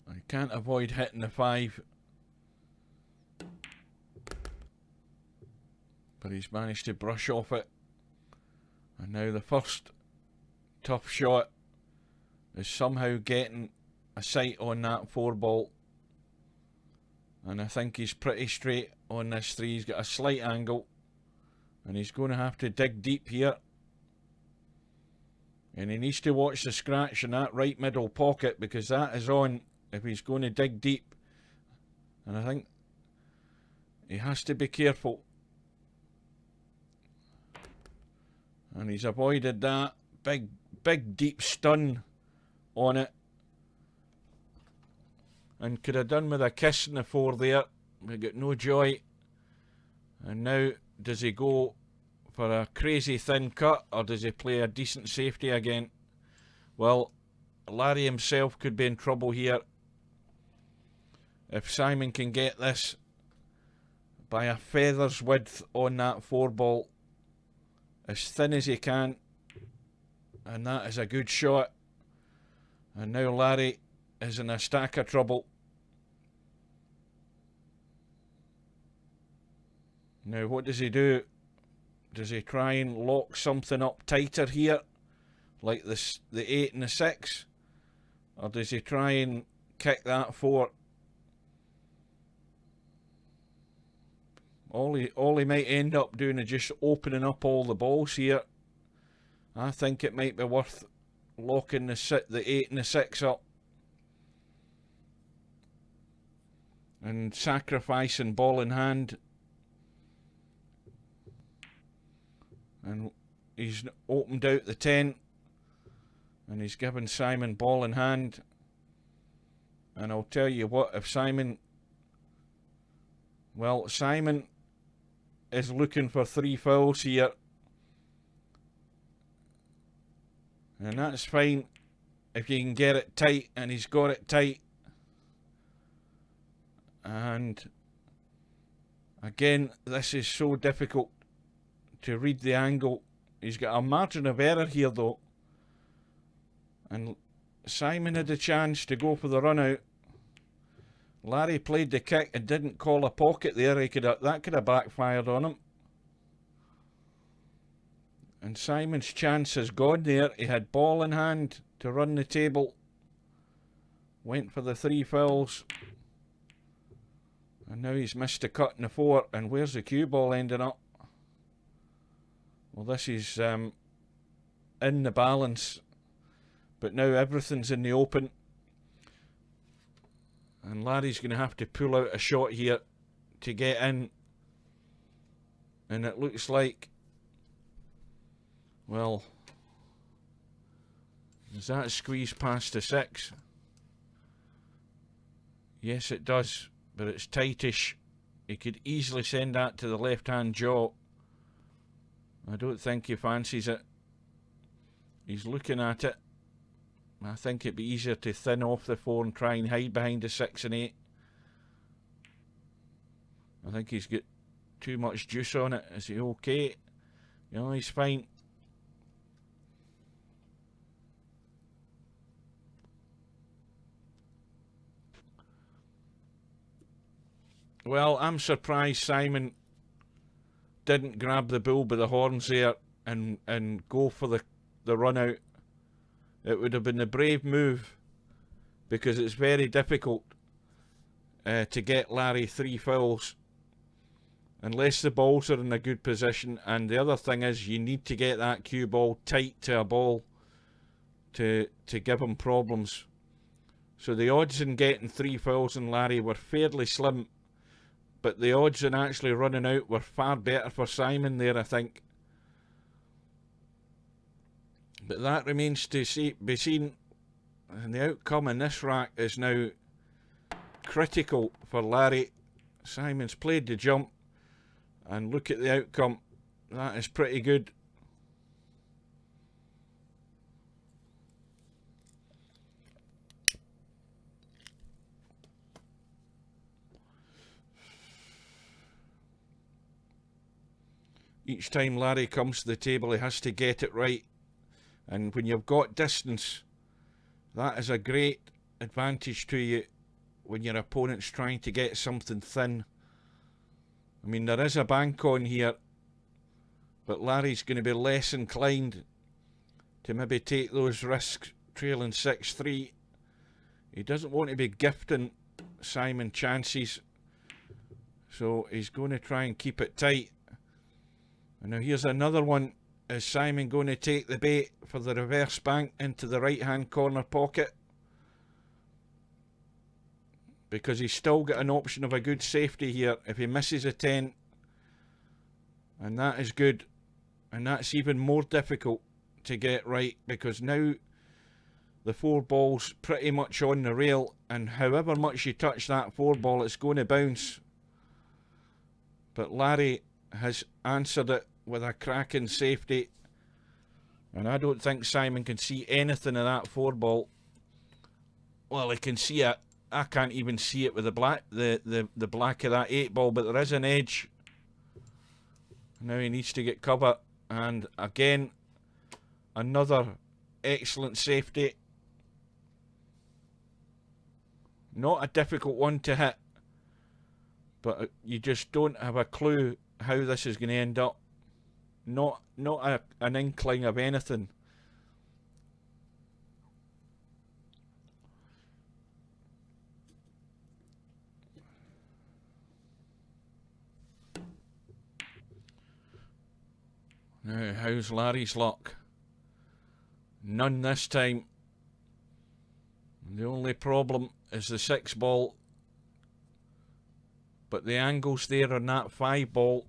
I can't avoid hitting the 5. But he's managed to brush off it. And now the first tough shot is somehow getting a sight on that 4 ball. And I think he's pretty straight on this 3. He's got a slight angle. And he's going to have to dig deep here. And he needs to watch the scratch in that right middle pocket, because that is on if he's going to dig deep. And I think he has to be careful. And he's avoided that big deep stun on it. And could have done with a kiss in the 4 there. We got no joy. And now, does he go for a crazy thin cut, or does he play a decent safety again? Well, Larry himself could be in trouble here. If Simon can get this by a feather's width on that 4 ball, as thin as he can, and that is a good shot. And now Larry is in a stack of trouble. Now what does he do? Does he try and lock something up tighter here, like this, the 8 and the 6? Or does he try and kick that 4? All he might end up doing is just opening up all the balls here. I think it might be worth locking the 8 and the 6 up. And sacrificing ball in hand. And he's opened out the 10. And he's given Simon ball in hand. And I'll tell you what, if Simon... Well, Simon is looking for 3 fouls here. And that's fine if you can get it tight, and he's got it tight. And again, this is so difficult to read the angle. He's got a margin of error here though. And Simon had a chance to go for the run out. Larry played the kick and didn't call a pocket there. That could have backfired on him. And Simon's chance has gone there. He had ball in hand to run the table. Went for the 3 fouls. And now he's missed a cut in the 4. And where's the cue ball ending up? Well, this is in the balance. But now everything's in the open. And Larry's going to have to pull out a shot here to get in. And it looks like, well, does that squeeze past the 6? Yes, it does, but it's tightish. He could easily send that to the left-hand jaw. I don't think he fancies it. He's looking at it. I think it'd be easier to thin off the 4 and try and hide behind the 6 and 8. I think he's got too much juice on it. Is he okay? No, he's fine. Well, I'm surprised Simon didn't grab the bull by the horns there and go for the run out. It would have been a brave move, because it's very difficult to get Larry 3 fouls unless the balls are in a good position. And the other thing is, you need to get that cue ball tight to a ball to give him problems. So the odds in getting 3 fouls in Larry were fairly slim, but the odds in actually running out were far better for Simon there, I think. But that remains to be seen, and the outcome in this rack is now critical for Larry. Simon's played the jump, and look at the outcome. That is pretty good. Each time Larry comes to the table, he has to get it right. And when you've got distance, that is a great advantage to you when your opponent's trying to get something thin. I mean, there is a bank on here, but Larry's going to be less inclined to maybe take those risks, trailing 6-3. He doesn't want to be gifting Simon chances, so he's going to try and keep it tight. And now here's another one. Is Simon going to take the bait for the reverse bank into the right hand corner pocket? Because he's still got an option of a good safety here if he misses a 10. And that is good. And that's even more difficult to get right, because now the 4 ball's pretty much on the rail, and however much you touch that 4 ball, it's going to bounce. But Larry has answered it with a cracking safety, and I don't think Simon can see anything of that 4 ball. Well, he can see it. I can't even see it with the black of that 8 ball, but there is an edge. Now he needs to get cover, and again another excellent safety. Not a difficult one to hit, but you just don't have a clue how this is going to end up. Not an inkling of anything. Now, how's Larry's luck? None this time. The only problem is the 6 ball, but the angle's there on that 5 ball.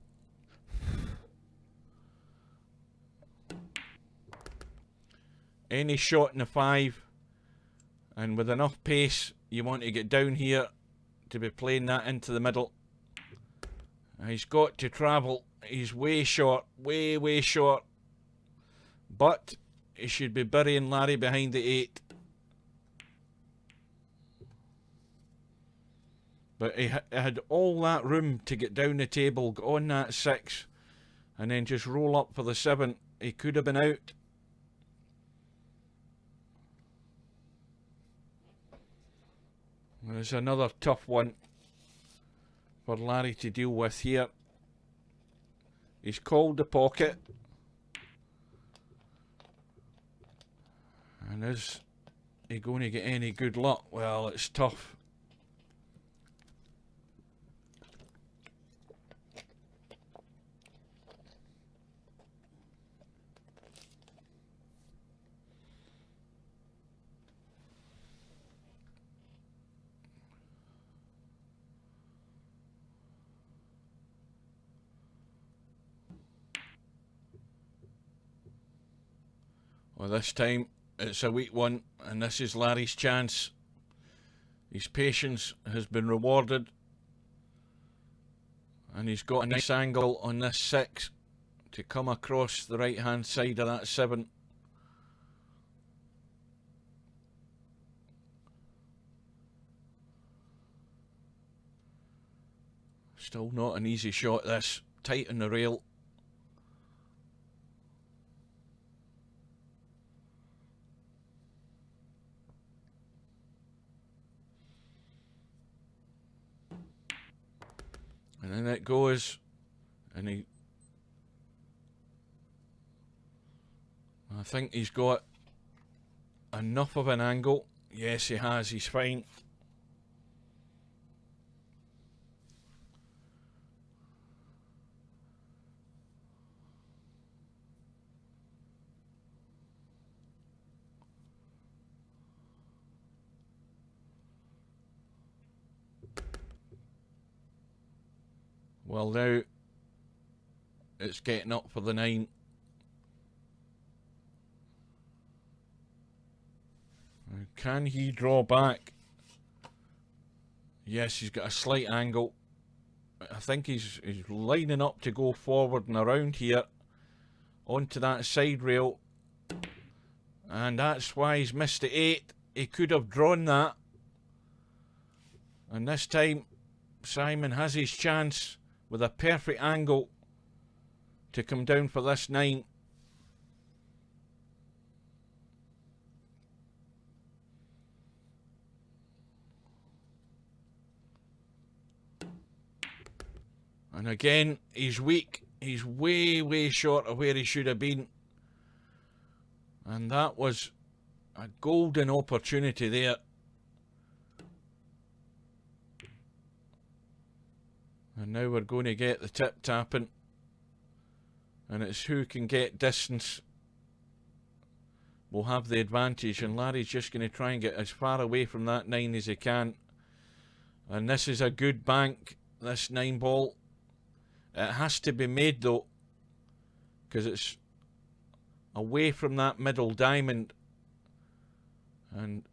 Any shot in the 5, and with enough pace, you want to get down here to be playing that into the middle. He's got to travel. He's way short, way short. But he should be burying Larry behind the 8. But he had all that room to get down the table, on that 6, and then just roll up for the 7. He could have been out. There's another tough one for Larry to deal with here. He's called the pocket. And is he going to get any good luck? Well, it's tough. Well, this time it's a weak one, and this is Larry's chance. His patience has been rewarded, and he's got a nice angle on this 6 to come across the right hand side of that 7. Still not an easy shot, this. Tight on the rail. And then it goes, and I think he's got enough of an angle. Yes, he has. He's fine. Well, now it's getting up for the 9. Can he draw back? Yes, he's got a slight angle. I think he's lining up to go forward and around here onto that side rail, and that's why he's missed the 8. He could have drawn that, and this time Simon has his chance with a perfect angle to come down for this 9. And again, he's weak. He's way short of where he should have been. And that was a golden opportunity there. And now we're going to get the tip tapping. And it's who can get distance will have the advantage. And Larry's just going to try and get as far away from that 9 as he can. And this is a good bank, this 9 ball. It has to be made though, because it's away from that middle diamond. And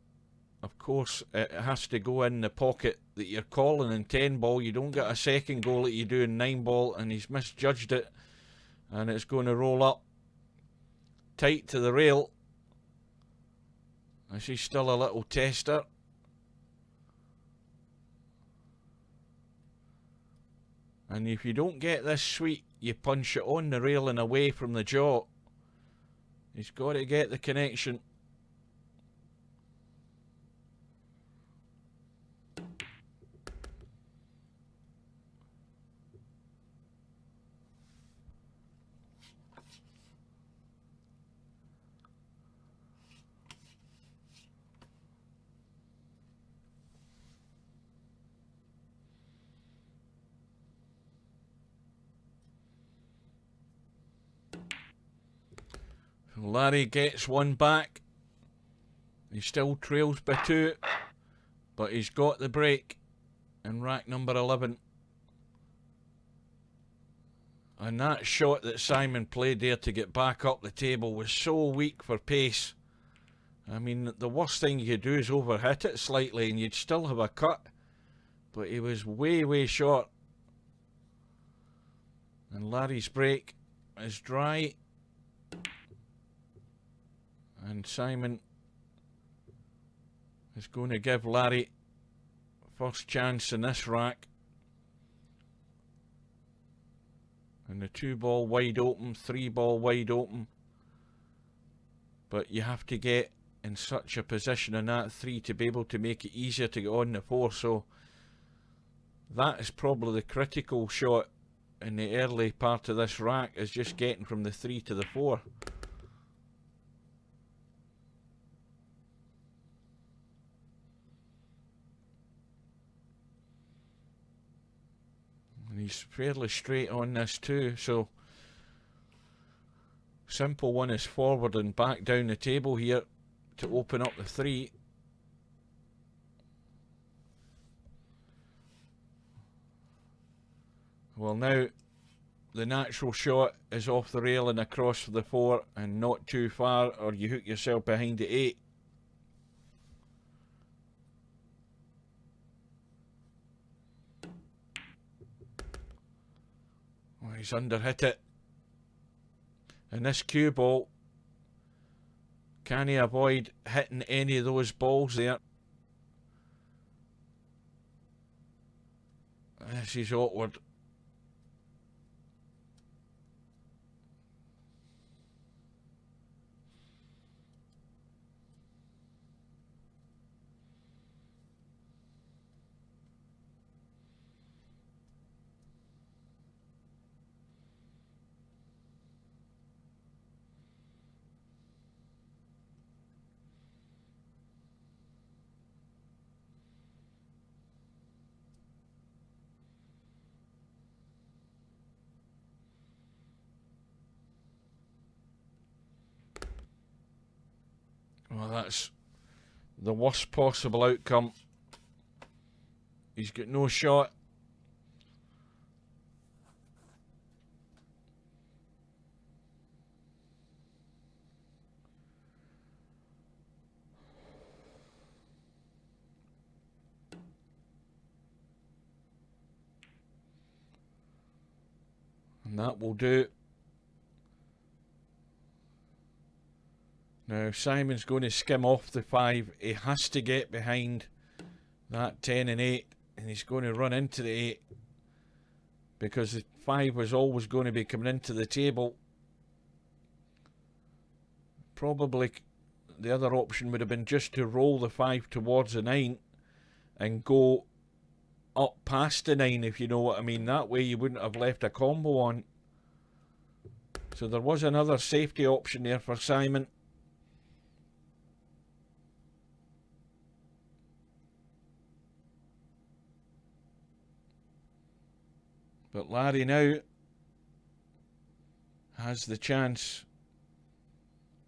of course it has to go in the pocket that you're calling in 10 ball. You don't get a second goal that you do in 9 ball, and he's misjudged it. And it's going to roll up tight to the rail. This is still a little tester. And if you don't get this sweet, you punch it on the rail and away from the jaw. He's got to get the connection. Larry gets one back. He still trails by 2, but he's got the break in rack number 11. And that shot that Simon played there to get back up the table was so weak for pace. I mean, the worst thing you could do is overhit it slightly and you'd still have a cut. But he was way short. And Larry's break is dry. And Simon is going to give Larry first chance in this rack. And the 2 ball wide open, 3 ball wide open. But you have to get in such a position in that 3 to be able to make it easier to get on the 4. So that is probably the critical shot in the early part of this rack, is just getting from the 3 to the 4. And he's fairly straight on this too, so simple one is forward and back down the table here to open up the 3. Well, now the natural shot is off the rail and across for the 4 and not too far, or you hook yourself behind the 8. Well, he's underhit it. And this cue ball, can he avoid hitting any of those balls there? This is awkward. Well, that's the worst possible outcome. He's got no shot. And that will do. Now Simon's going to skim off the 5. He has to get behind that 10 and 8, and he's going to run into the 8 because the 5 was always going to be coming into the table. Probably the other option would have been just to roll the 5 towards the 9 and go up past the 9, if you know what I mean. That way you wouldn't have left a combo on. So there was another safety option there for Simon. But Larry now has the chance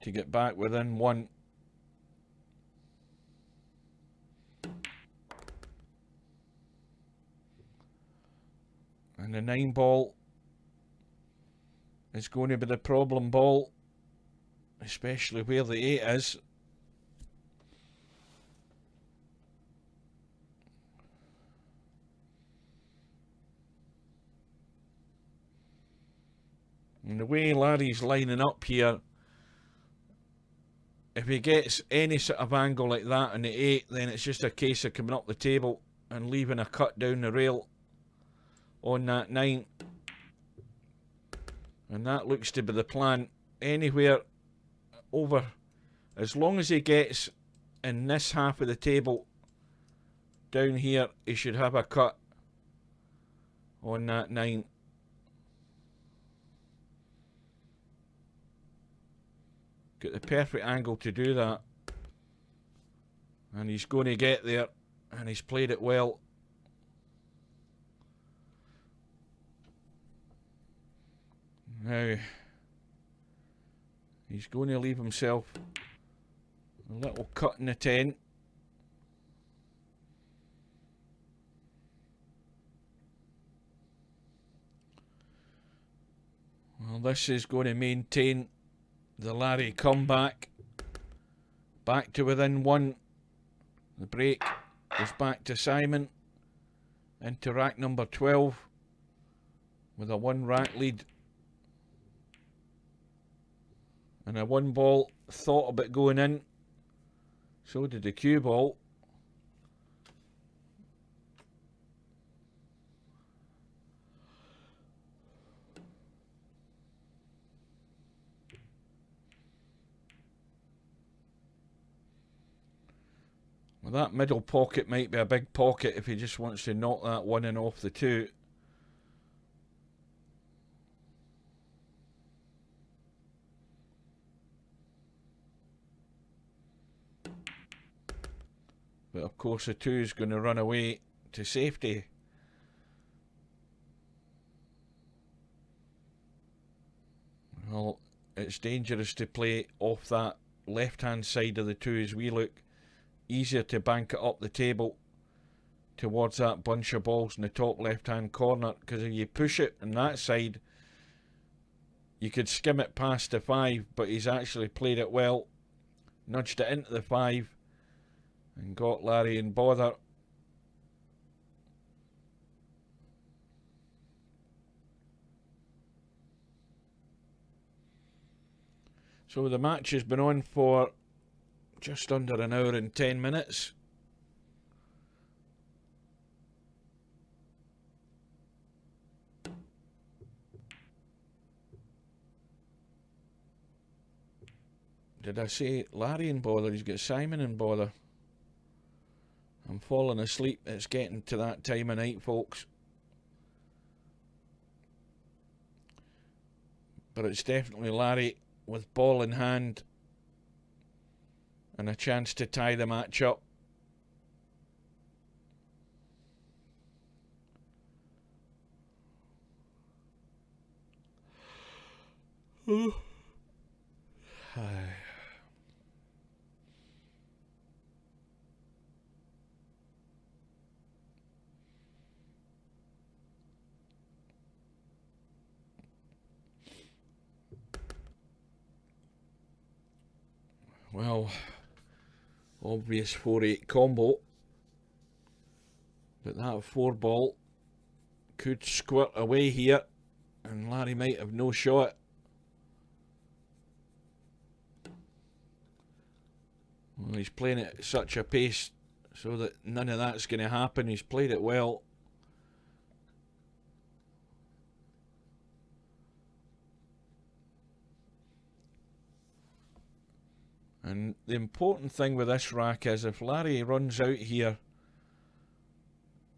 to get back within 1. And the 9 ball is going to be the problem ball, especially where the 8 is. And the way Larry's lining up here, if he gets any sort of angle like that on the 8, then it's just a case of coming up the table and leaving a cut down the rail on that 9. And that looks to be the plan. Anywhere over, as long as he gets in this half of the table down here, he should have a cut on that 9. Got the perfect angle to do that, and he's going to get there, and he's played it well. Now he's going to leave himself a little cut in the 10. Well, this is going to maintain the Larry comeback. Back to within 1. The break goes back to Simon. Into rack number 12 with a 1 rack lead. And a 1 ball thought about going in. So did the cue ball. that middle pocket might be a big pocket if he just wants to knock that one in off the two. But of course the two is going to run away to safety. Well, it's dangerous to play off that left-hand side of the two as we look. Easier to bank it up the table towards that bunch of balls in the top left-hand corner, because if you push it on that side, you could skim it past the 5, but he's actually played it well. Nudged it into the 5 and got Larry in bother. So the match has been on for just under an hour and 10 minutes. Did I say Larry in bother? He's got Simon in bother. I'm falling asleep. It's getting to that time of night, folks. But it's definitely Larry with ball in hand and a chance to tie the match up. Well, obvious 4-8 combo, but that 4 ball could squirt away here and Larry might have no shot. Well, he's playing it at such a pace so that none of that's going to happen. He's played it well. And the important thing with this rack is if Larry runs out here,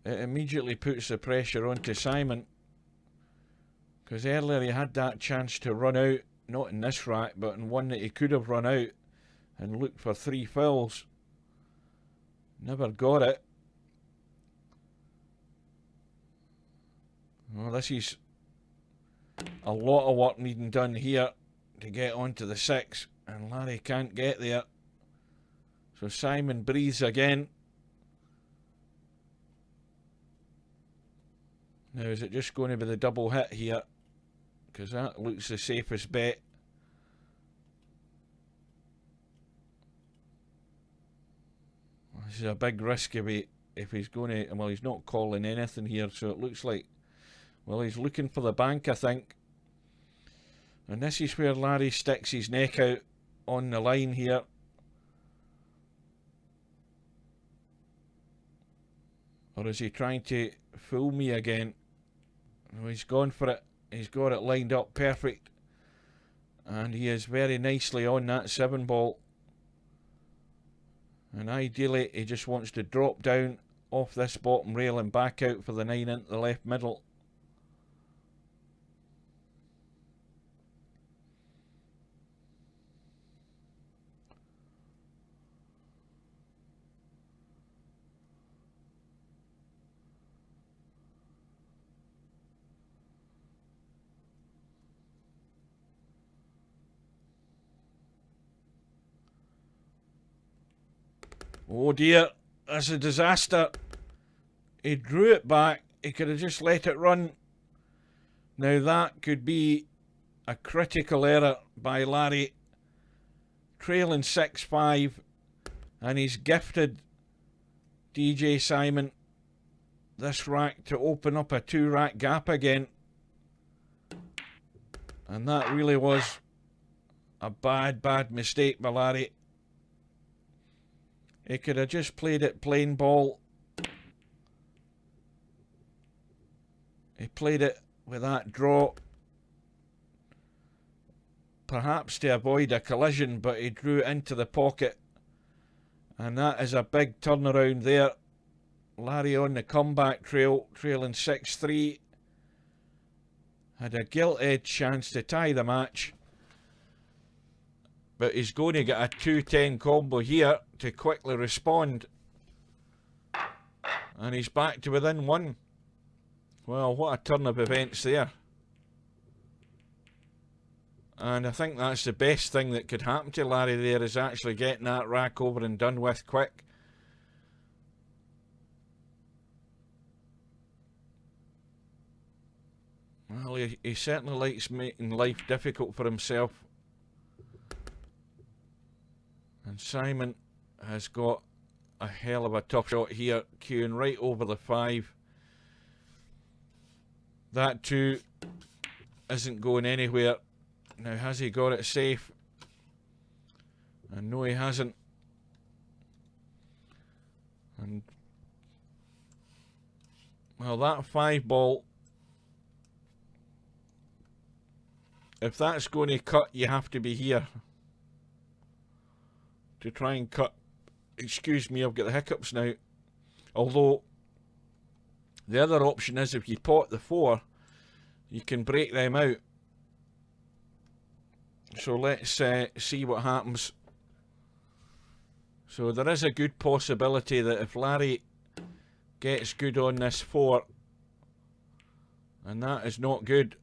it immediately puts the pressure onto Simon. Because earlier he had that chance to run out, not in this rack, but in one that he could have run out and looked for 3 fills. Never got it. Well, this is a lot of work needing done here to get onto the 6. And Larry can't get there. So Simon breathes again. Now is it just going to be the double hit here? Because that looks the safest bet. This is a big risk if he's going to... Well, he's not calling anything here, so it looks like... Well, he's looking for the bank, I think. And this is where Larry sticks his neck out on the line here. Or is he trying to fool me again? No, he's gone for it. He's got it lined up perfect. And he is very nicely on that 7 ball. And ideally he just wants to drop down off this bottom rail and back out for the 9 into the left middle. Oh dear, that's a disaster. He drew it back. He could have just let it run. Now that could be a critical error by Larry. Trailing 6-5, and he's gifted djsimon this rack to open up a 2-rack gap again. And that really was a bad mistake by Larry. He could have just played it plain ball. He played it with that draw. Perhaps to avoid a collision, but he drew it into the pocket. And that is a big turnaround there. Larry on the comeback trail, trailing 6-3. Had a gilt-edged chance to tie the match. But he's going to get a 2-10 combo here to quickly respond. And he's back to within one. Well, what a turn of events there. And I think that's the best thing that could happen to Larry there, is actually getting that rack over and done with quick. Well, he certainly likes making life difficult for himself. And Simon has got a hell of a tough shot here, queuing right over the 5. That 2 isn't going anywhere. Now, has he got it safe? And no, he hasn't. And well, that 5 ball, if that's going to cut, you have to be here to try and cut. Excuse me, I've got the hiccups now. Although, the other option is if you pot the 4, you can break them out. So let's see what happens. So there is a good possibility that if Larry gets good on this 4, and that is not good.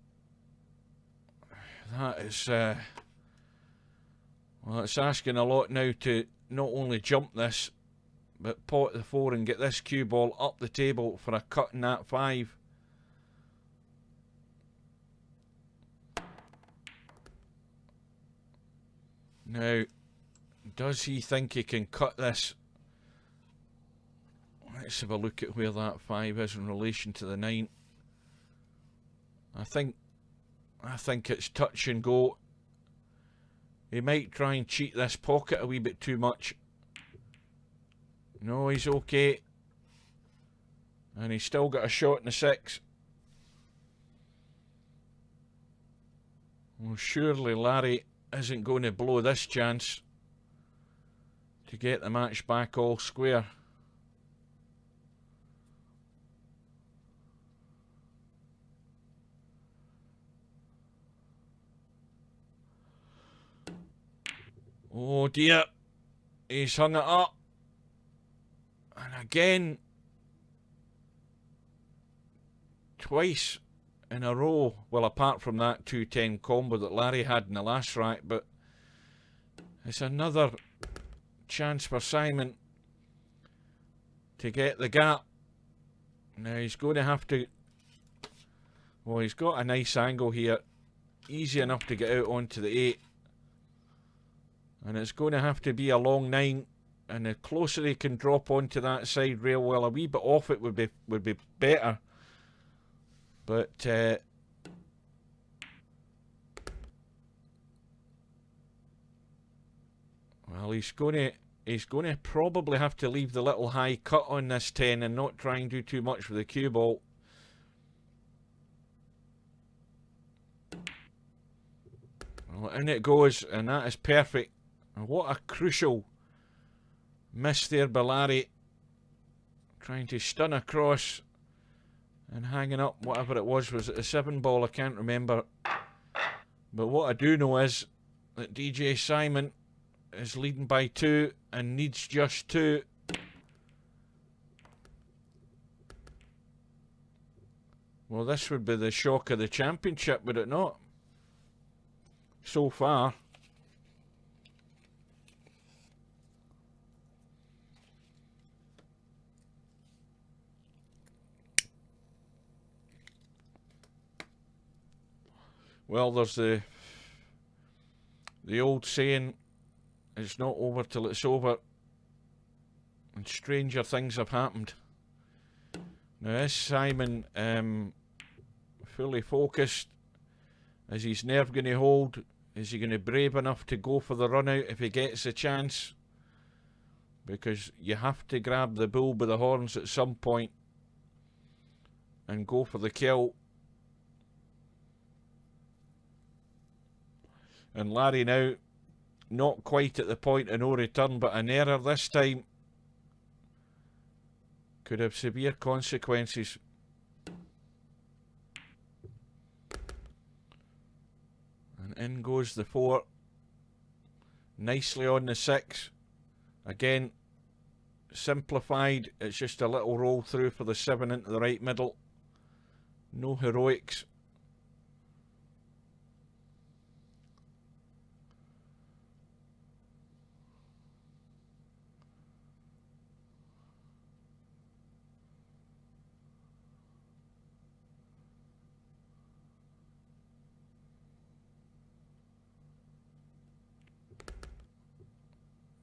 That is, well, it's asking a lot now to not only jump this, but pot the 4 and get this cue ball up the table for a cut in that 5. Now, does he think he can cut this? Let's have a look at where that 5 is in relation to the 9. I think it's touch and go. He might try and cheat this pocket a wee bit too much. No, he's okay. And he's still got a shot in the 6. Well, surely Larry isn't going to blow this chance to get the match back all square. Oh dear, he's hung it up. And again, twice in a row. Well, apart from that 2-10 combo that Larry had in the last rack, but it's another chance for Simon to get the gap. Now he's going to have to, well, he's got a nice angle here, easy enough to get out onto the 8. And it's going to have to be a long 9, and the closer he can drop onto that side rail, well, a wee bit off it would be better. But well, he's going to probably have to leave the little high cut on this 10 and not try and do too much with the cue ball. Well, in it goes, and that is perfect. And what a crucial miss there by Larry, trying to stun across and hanging up whatever it was it a 7 ball? I can't remember. But what I do know is that djsimon is leading by 2 and needs just 2. Well, this would be the shock of the championship, would it not? So far. Well, there's the old saying, it's not over till it's over, and stranger things have happened. Now, is Simon fully focused? Is his nerve going to hold? Is he going to be brave enough to go for the run out if he gets a chance? Because you have to grab the bull by the horns at some point and go for the kill. And Larry now not quite at the point of no return, but an error this time could have severe consequences. And in goes the 4. Nicely on the 6. Again, simplified. It's just a little roll through for the 7 into the right middle. No heroics.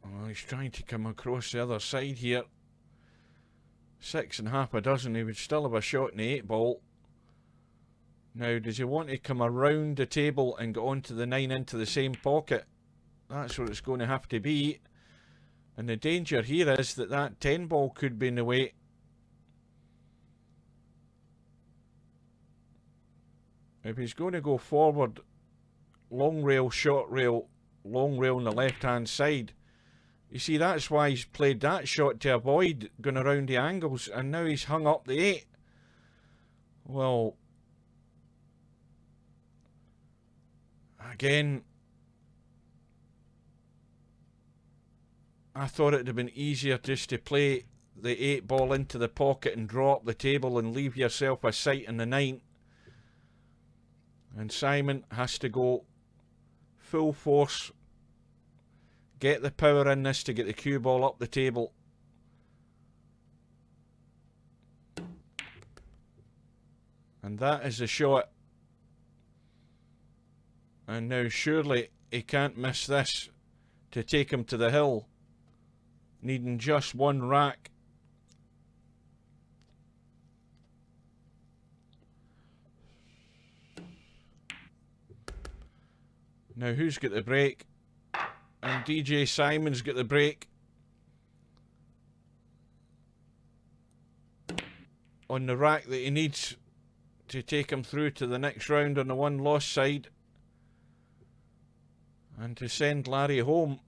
Well, he's trying to come across the other side here. 6 and half a dozen. He would still have a shot in the 8 ball. Now, does he want to come around the table and get onto the 9 into the same pocket? That's what it's going to have to be. And the danger here is that that 10 ball could be in the way. If he's going to go forward, long rail, short rail, long rail on the left-hand side. You see, that's why he's played that shot to avoid going around the angles, and now he's hung up the 8. Well, again, I thought it would have been easier just to play the 8 ball into the pocket and draw up the table and leave yourself a sight in the 9. And Simon has to go full force. Get the power in this to get the cue ball up the table. And that is the shot. And now surely he can't miss this to take him to the hill. Needing just one rack. Now who's got the break? And djsimon's got the break. On the rack that he needs to take him through to the next round on the one loss side. And to send Larry home.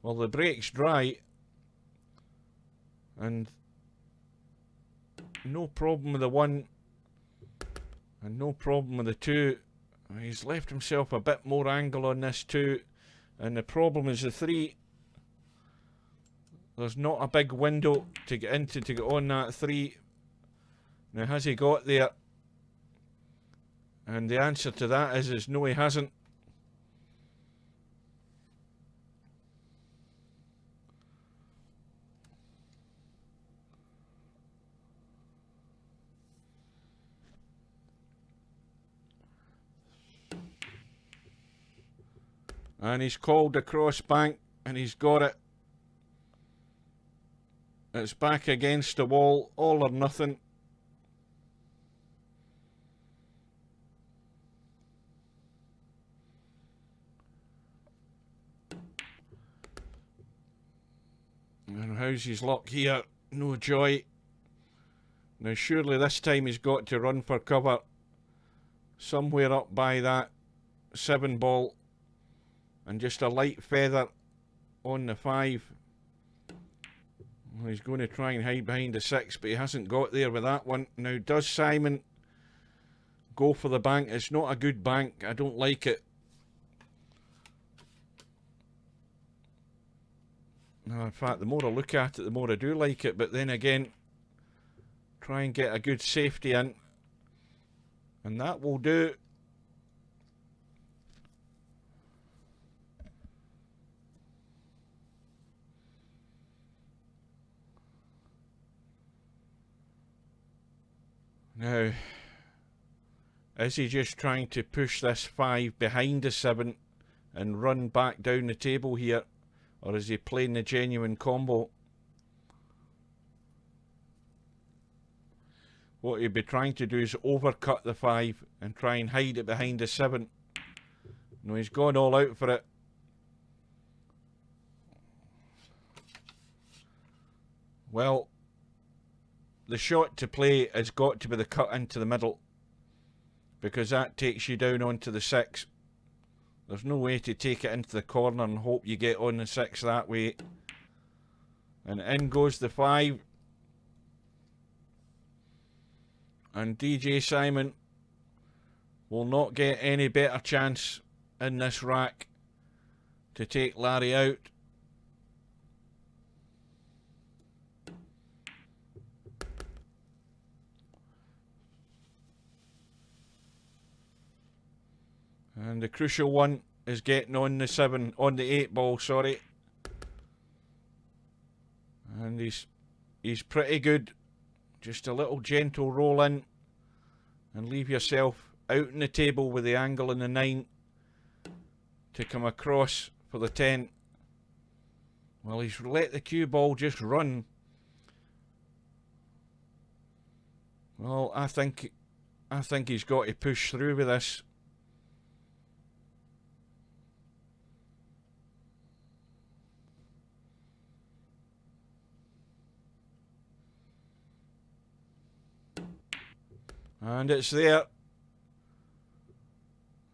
Well, the break's dry. And no problem with the 1. And no problem with the 2. He's left himself a bit more angle on this 2. And the problem is the 3. There's not a big window to get into to get on that 3. Now, has he got there? And the answer to that is no, he hasn't. And he's called across bank, and he's got it. It's back against the wall, all or nothing. And how's his luck here? No joy. Now surely this time he's got to run for cover. Somewhere up by that 7 ball. And just a light feather on the 5. Well, he's going to try and hide behind the 6, but he hasn't got there with that one. Now, does Simon go for the bank? It's not a good bank. I don't like it. No, in fact, the more I look at it, the more I do like it. But then again, try and get a good safety in. And that will do. Now, is he just trying to push this 5 behind the 7 and run back down the table here? Or is he playing the genuine combo? What he'd be trying to do is overcut the 5 and try and hide it behind the 7. No, he's gone all out for it. Well, the shot to play has got to be the cut into the middle, because that takes you down onto the 6. There's no way to take it into the corner and hope you get on the 6 that way. And in goes the 5. And djsimon will not get any better chance in this rack to take Larry out. And the crucial one is getting on the 7, on the 8 ball, sorry. And he's pretty good. Just a little gentle roll in and leave yourself out on the table with the angle in the 9 to come across for the 10. Well, he's let the cue ball just run. Well, I think he's got to push through with this. And it's there.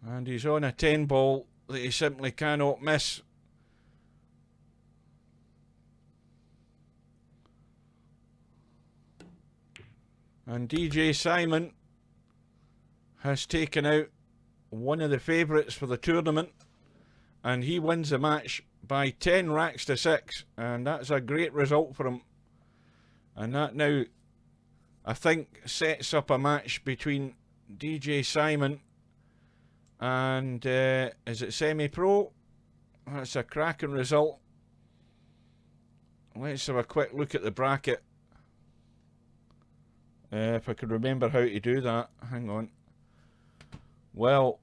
And he's on a 10 ball that he simply cannot miss. And djsimon has taken out one of the favourites for the tournament. And he wins the match by 10 racks to 6. And that's a great result for him. And that now, I think, sets up a match between djsimon and is it semi-pro? That's a cracking result. Let's have a quick look at the bracket. If I can remember how to do that. Hang on. Well,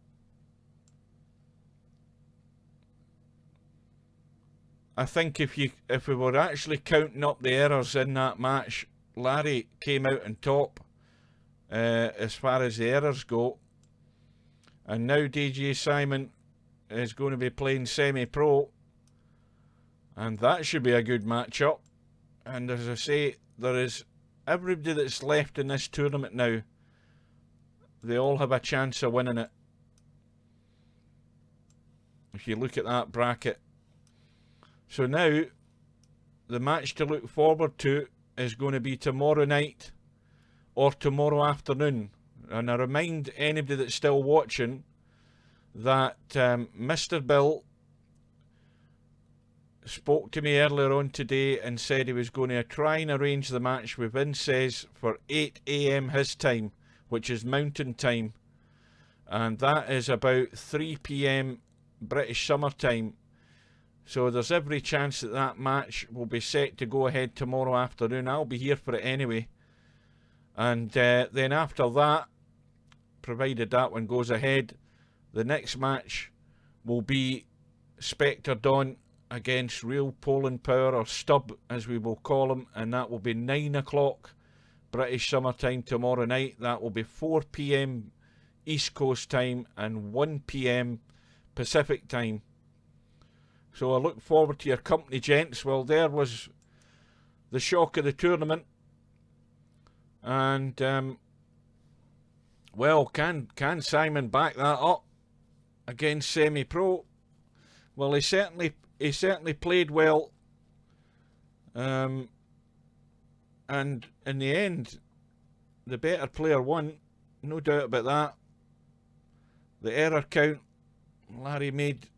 I think if we were actually counting up the errors in that match, Larry came out on top as far as the errors go. And now djsimon is going to be playing semi-pro. And that should be a good matchup. And as I say, there is everybody that's left in this tournament now. They all have a chance of winning it. If you look at that bracket. So now, the match to look forward to is going to be tomorrow night or tomorrow afternoon. And I remind anybody that's still watching that Mr. Bill spoke to me earlier on today and said he was going to try and arrange the match with Vinces for 8 AM his time, which is mountain time. And that is about 3 PM British summer time. So there's every chance that that match will be set to go ahead tomorrow afternoon. I'll be here for it anyway. And then after that, provided that one goes ahead, the next match will be Spectre Dawn against Real Poland Power, or Stub as we will call him, and that will be 9 o'clock British summertime tomorrow night. That will be 4 PM East Coast time and 1 PM Pacific time. So I look forward to your company, gents. Well, there was the shock of the tournament. And well, can Simon back that up against semi-pro? Well, he certainly played well. And in the end, the better player won, no doubt about that. The error count, Larry made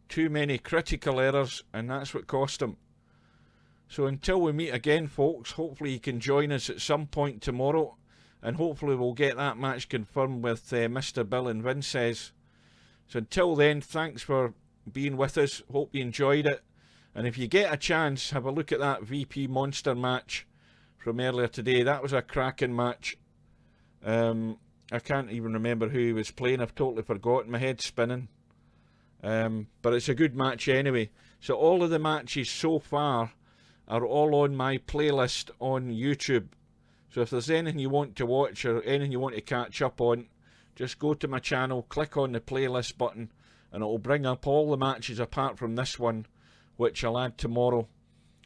too many critical errors, and that's what cost him. So until we meet again, folks, hopefully you can join us at some point tomorrow, and hopefully we'll get that match confirmed with Mr. Bill and Vinces. So until then, thanks for being with us. Hope you enjoyed it. And if you get a chance, have a look at that VP Monster match from earlier today. That was a cracking match. I can't even remember who he was playing. I've totally forgotten. My head's spinning. But it's a good match anyway. So all of the matches so far are all on my playlist on YouTube. So if there's anything you want to watch or anything you want to catch up on, just go to my channel, click on the playlist button, and it will bring up all the matches apart from this one, which I'll add tomorrow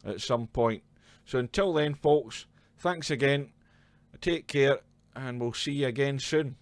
at some point. So until then, folks, thanks again, take care, and we'll see you again soon.